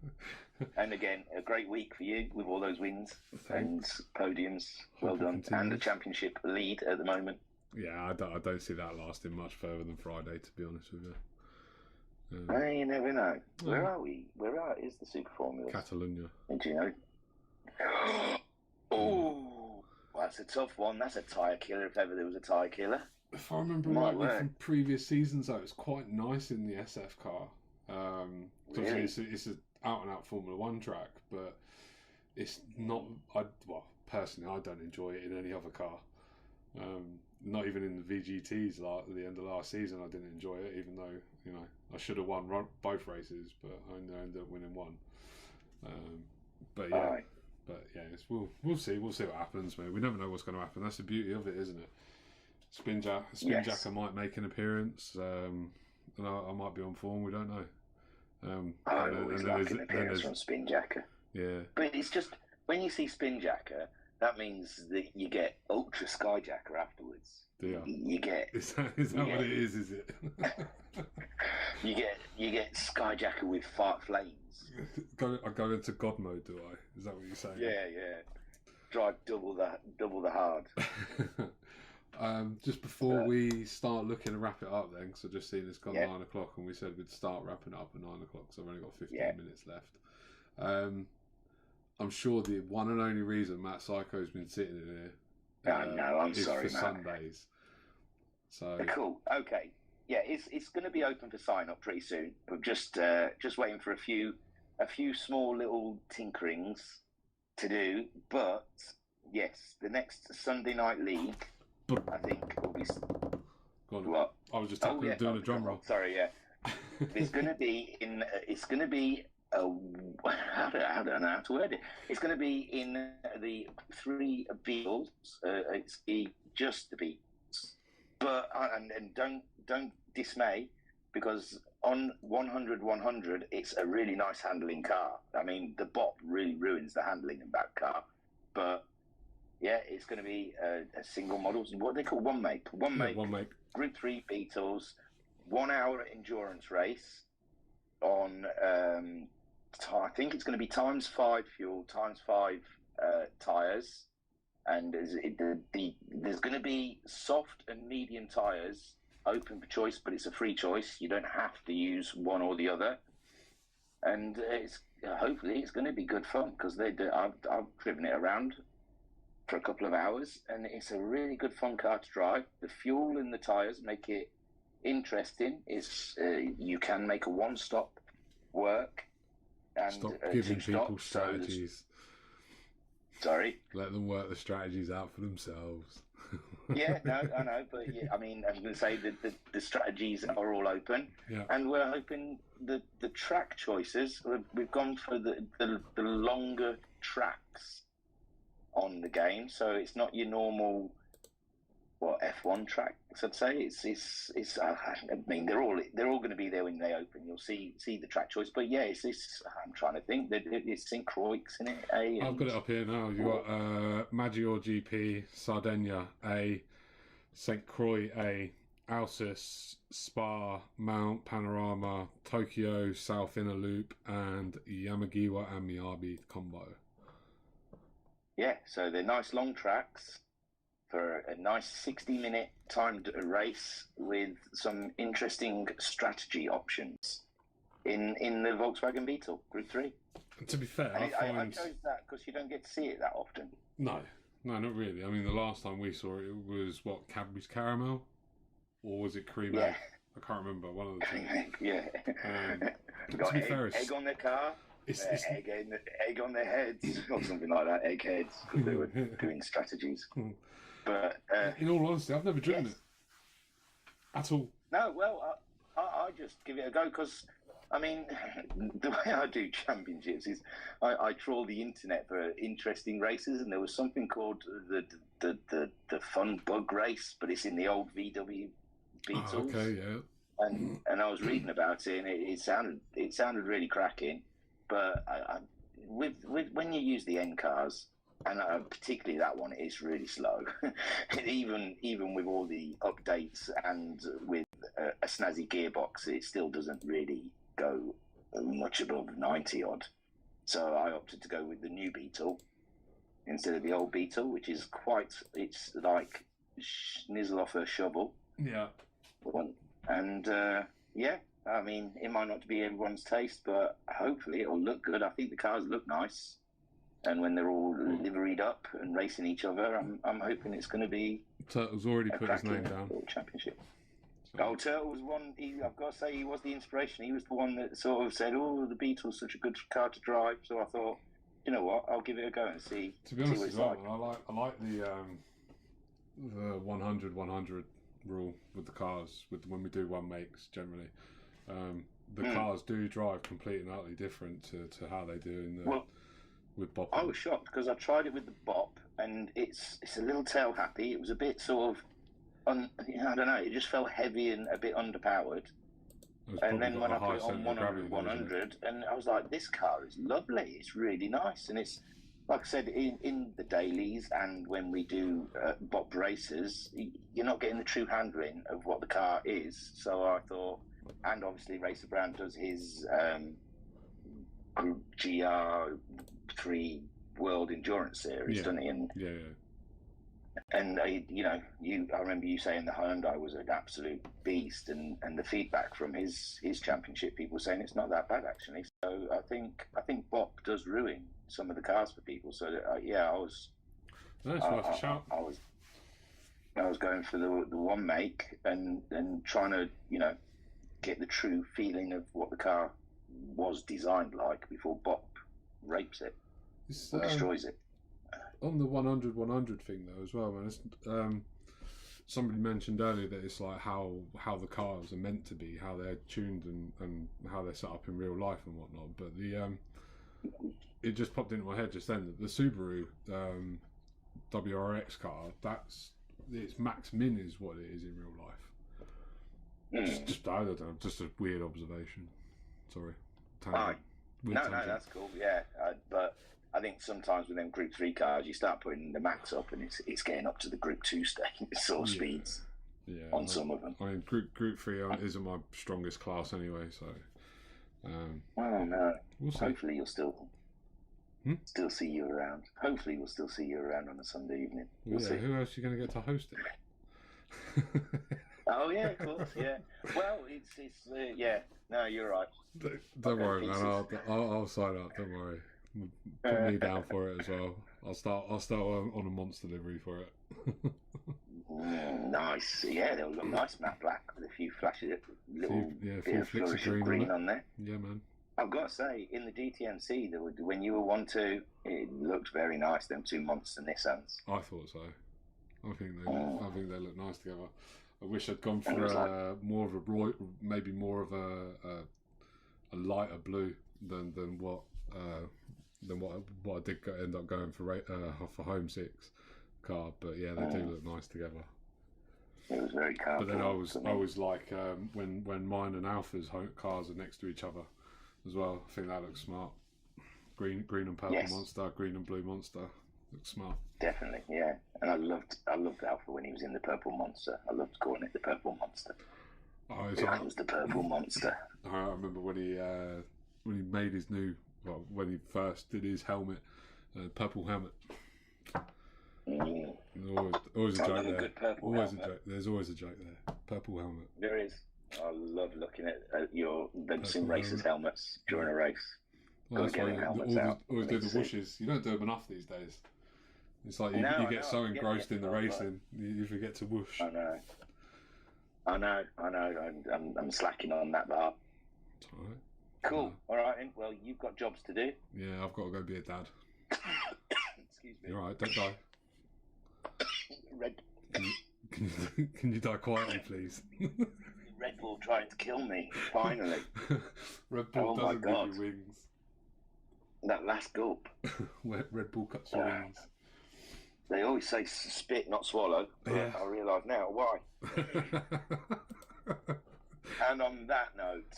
And again, a great week for you with all those wins and podiums. Well done. And the championship lead at the moment. Yeah, I don't see that lasting much further than Friday, to be honest with you. You never know. Where are we? Is the Super Formula? Catalonia. Do you know? Oh, that's a tough one. That's a tyre killer if ever there was a tyre killer. If I remember rightly from previous seasons, though, it's quite nice in the SF car. Really? It's an out-and-out Formula 1 track, but it's not... personally, I don't enjoy it in any other car. Not even in the VGTs at the end of last season, I didn't enjoy it, even though, I should have won both races, but I ended up winning one. But yeah, we'll see what happens, man. We never know what's going to happen. That's the beauty of it, isn't it? Spinjacker might make an appearance, and I might be on form. We don't know. I always like an appearance from Spinjacker. Yeah, but it's just when you see Spinjacker, that means that you get Ultra Skyjacker afterwards. Yeah, you get. Is that what it is? Is it? you get Skyjacker with flames. I go into God mode, do I? Is that what you're saying? Yeah. Drive double the hard. Just before we start looking to wrap it up then, because I've just seen it's gone 9 o'clock and we said we'd start wrapping it up at 9 o'clock, so I've only got 15 minutes left. I'm sure the one and only reason Matt Psycho's been sitting in here no, I'm is sorry, for Matt. Sundays. So cool. Okay. Yeah, it's going to be open for sign up pretty soon. We're just waiting for a few small little tinkerings to do, but yes, the next Sunday night league, I think, will be. Go on. What? I was just doing a drum roll. Sorry, yeah. It's going to be in. It's going to be. I don't know how to word it. It's going to be in the 3 Beatles. It's just the Beatles, but and don't dismay, because on 100 it's a really nice handling car. I mean, the bop really ruins the handling in that car, but yeah, it's going to be a single models. What they call one make Group 3 Beatles, 1 hour endurance race on. I think it's going to be ×5 fuel, ×5 tyres, and there's going to be soft and medium tyres open for choice, but it's a free choice. You don't have to use one or the other, and hopefully it's going to be good fun, because I've driven it around for a couple of hours, and it's a really good fun car to drive. The fuel and the tyres make it interesting. You can make a one-stop work. And stop giving people strategies. Sorry? Let them work the strategies out for themselves. Yeah, no, I know, but yeah, I mean, I'm going to say that the strategies are all open, and we're hoping the track choices. We've gone for the longer tracks on the game, so it's not your normal F1 tracks. I'd say it's. I mean, they're all going to be there when they open. You'll see the track choice, but yeah, it's. I'm trying to think. It's St. Croix, isn't it? A. I've got it up here now. You got Maggior GP, Sardinia A, St. Croix A, Alsace, Spa, Mount Panorama, Tokyo, South Inner Loop, and Yamagiwa and Miyabi combo. Yeah, so they're nice long tracks for a nice 60-minute timed race with some interesting strategy options in the Volkswagen Beetle Group 3. And to be fair, And I I find... chose that because you don't get to see it that often. No, not really. I mean, the last time we saw it was, what, Cadbury's Caramel? Or was it Cream Yeah. Egg? I can't remember, one of the two. Yeah. But Got to be fair, egg on their car, it's egg on their heads, or something like that, eggheads, because they were doing strategies. But in all honesty, I've never driven yes. it at all. No, well, I just give it a go because, I mean, the way I do championships is I trawl the internet for interesting races, and there was something called the Fun Bug Race, but it's in the old VW Beetles. Oh, okay, yeah. And I was reading about it, and it sounded really cracking. But with when you use the N cars, and particularly that one, it's really slow. even with all the updates and with a snazzy gearbox, it still doesn't really go much above 90 odd. So I opted to go with the new Beetle instead of the old Beetle, which is it's like schnizzle off a shovel. Yeah. And yeah, I mean, it might not be everyone's taste, but hopefully it'll look good. I think the cars look nice. And when they're all liveried up and racing each other, I'm hoping it's going to be. Turtle's already put his name down. Championship. Oh, Turtle was one. I've got to say, he was the inspiration. He was the one that sort of said, "Oh, the Beetle's such a good car to drive." So I thought, you know what, I'll give it a go and see. To be honest, what it's as well, like. I like the 100 rule with the cars. When we do one makes generally, the cars do drive completely and utterly different to how they do in the. With Bop. I was shocked because I tried it with the Bop, and it's a little tail happy. It was a bit sort of, I don't know. It just felt heavy and a bit underpowered. And then when I put it on 100, and I was like, this car is lovely. It's really nice, and it's like I said in the dailies and when we do Bop races, you're not getting the true handling of what the car is. So I thought, and obviously Racer Brown does his Group GR3 World Endurance Series, doesn't he? And and I remember you saying the Hyundai was an absolute beast, and the feedback from his championship people saying it's not that bad actually. So I think Bop does ruin some of the cars for people. So I was. That's worth a shout. I was going for the one make and trying to get the true feeling of what the car was designed like before Bop rapes it or destroys it. On the 100 thing though as well, man. It's, somebody mentioned earlier that it's like how the cars are meant to be, how they're tuned and how they're set up in real life and whatnot. But it just popped into my head just then that the Subaru WRX car, it's max min is what it is in real life. Just I don't know, just a weird observation. Sorry. No, that's cool. Yeah, but I think sometimes with them Group 3 cars, you start putting the max up, and it's getting up to the Group 2 sort of speeds. Yeah, on some of them. I mean, Group 3 isn't my strongest class anyway, so. Well, no. We'll see. Hopefully, you'll still see you around. Hopefully, we'll still see you around on a Sunday evening. We'll see. Who else are you going to get to host it? Oh yeah, of course, yeah. Well, it's yeah. No, you're right. Don't worry, man. I'll sign up. Don't worry. Put me down for it as well. I'll start on a monster delivery for it. Nice. Yeah, they'll look nice matte black with a few flashes, a few flicks of green on there. Yeah, man. I've got to say, in the DTMC, when you were 1-2, it looked very nice. Them two monster Nissans. I thought so. I think they look nice together. I wish I'd gone for more of a maybe more of a lighter blue than what I did end up going for Home 6 car. But yeah, they do look nice together. It was very colourful. But then I was like when mine and Alpha's cars are next to each other as well. I think that looks smart. Green and purple monster, green and blue monster. Looks smart. Definitely, yeah. And I loved Alpha when he was in the purple monster. I loved calling it the purple monster. Oh, It was the purple monster. I remember when he made his when he first did his helmet, purple helmet. Always a joke there. Always a joke. There's always a joke there. Purple helmet. There is. I love looking at them sim racers' helmets during a race. Well, that's why you always do the whooshes. You don't do them enough these days. It's like you get so engrossed in the racing, you forget to whoosh. I know. I'm slacking on that bar. It's all right. Cool. All right. Well, you've got jobs to do. Yeah, I've got to go be a dad. Excuse me. You're all right. Don't die. Red. Can you die quietly, please? Red Bull trying to kill me. Finally. Red Bull doesn't give you wings. That last gulp. Red Bull cuts your wings. They always say spit, not swallow. Yeah. I realise now why. And on that note,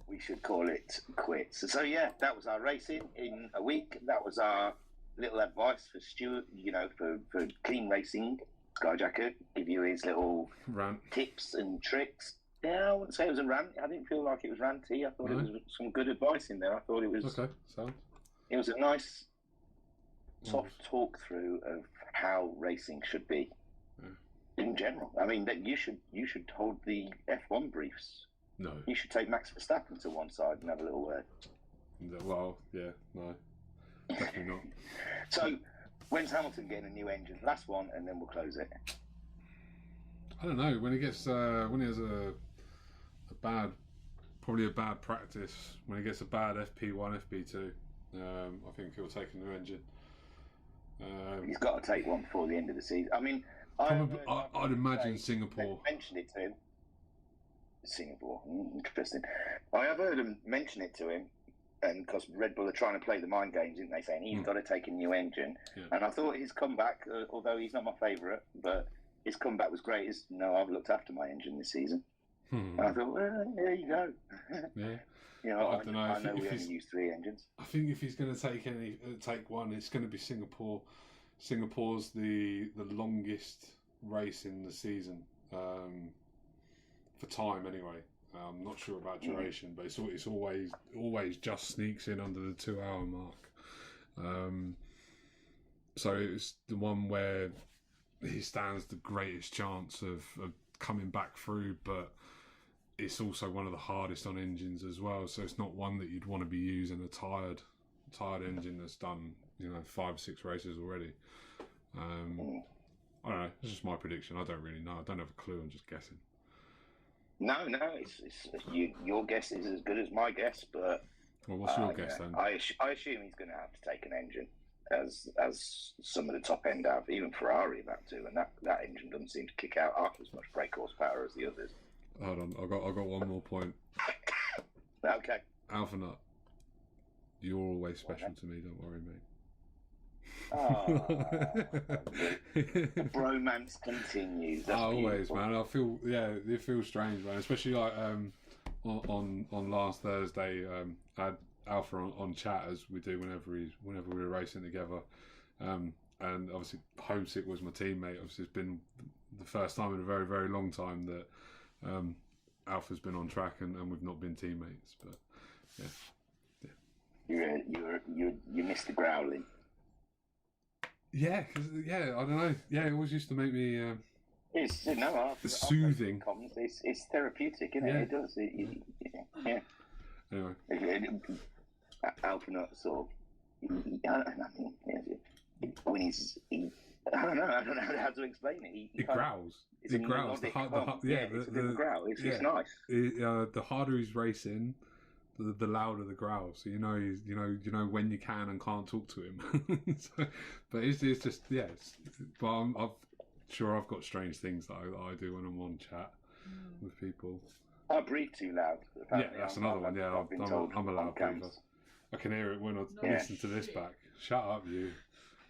we should call it quits. So yeah, that was our racing in a week. That was our little advice for Stuart, for clean racing. Skyjacker, give you his little rant tips and tricks. Yeah, I wouldn't say it was a rant. I didn't feel like it was ranty. I thought it was some good advice in there. I thought it was okay. Sounds. It was a nice, soft talk through of how racing should be in general. I mean, that you should hold the F1 briefs. No, you should take Max Verstappen to one side and have a little word. Well, yeah, no, definitely not. So, when's Hamilton getting a new engine? Last one, and then we'll close it. I don't know. When he gets when he has a bad practice, when he gets a bad FP1, FP2, I think he'll take a new engine. He's got to take one before the end of the season. I mean, I'd imagine Singapore. They mentioned it to him. Singapore, interesting. I have heard him mention it to him, and because Red Bull are trying to play the mind games, didn't they? Saying he's got to take a new engine, and I thought his comeback, although he's not my favourite, but his comeback was great. I've looked after my engine this season. And I thought, well, there you go. Yeah. I don't know. I know we only use 3 engines. I think if he's going to take one, it's going to be Singapore. Singapore's the longest race in the season for time, anyway. I'm not sure about duration, but it's always just sneaks in under the 2-hour mark. So it's the one where he stands the greatest chance of coming back through, but it's also one of the hardest on engines as well. So it's not one that you'd want to be using a tired engine that's done 5 or 6 races already. I don't know. It's just my prediction. I don't really know. I don't have a clue. I'm just guessing. No. It's your guess is as good as my guess, but well, what's your guess then? I assume he's going to have to take an engine, as some of the top end have. Even Ferrari have to, and that engine doesn't seem to kick out half as much brake horsepower as the others. Hold on, I got one more point. Okay. Alpha Nut, you're always special to me. Don't worry, mate. The bromance continues. Always, man. I feel it feels strange, man. Especially like on last Thursday, I had Alpha on chat as we do whenever we were racing together, and obviously Homesick was my teammate. Obviously, it's been the first time in a very, very long time that Alpha's been on track and we've not been teammates. But you missed the growling. Yeah, I don't know. Yeah, it always used to make me. It's soothing. It's therapeutic, isn't it? Yeah. It does. Yeah. Anyway, Alpha Nut sort of. When I don't know how to explain it. It growls. It growls. The growl. It's nice. The harder he's racing, the louder the growl. So you know when you can and can't talk to him. But it's just but I'm sure I've got strange things that I do when I'm on chat with people. I breathe too loud. Apparently. Yeah, that's another one. Yeah, I'm a loud breather. I can hear it when I listen to this back. Shut up, you.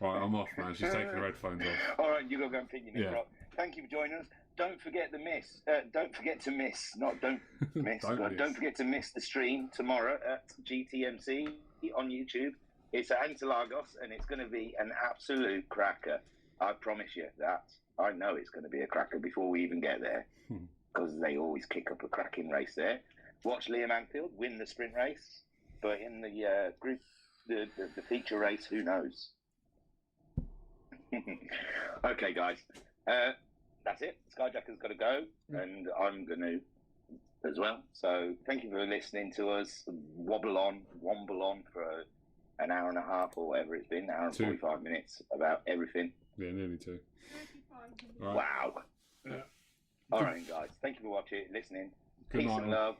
Right, I'm off, man. She's taking her headphones off. All right, you go and pin your name, right? thank you for joining us. Don't forget to miss. Don't forget to miss. Not don't miss. Don't forget to miss the stream tomorrow at GTMC on YouTube. It's at Interlagos, and it's going to be an absolute cracker. I promise you that. I know it's going to be a cracker before we even get there, because they always kick up a cracking race there. Watch Liam Anfield win the sprint race, but in the group, the feature race, who knows? Okay, guys, that's it. Skyjacker's got to go, and I'm going to as well. So thank you for listening to us womble on for an hour and a half or whatever it's been, hour and 45 minutes about everything. Yeah, nearly 2. Right. Wow. Yeah. All right, guys. Thank you for watching, listening. Peace and love.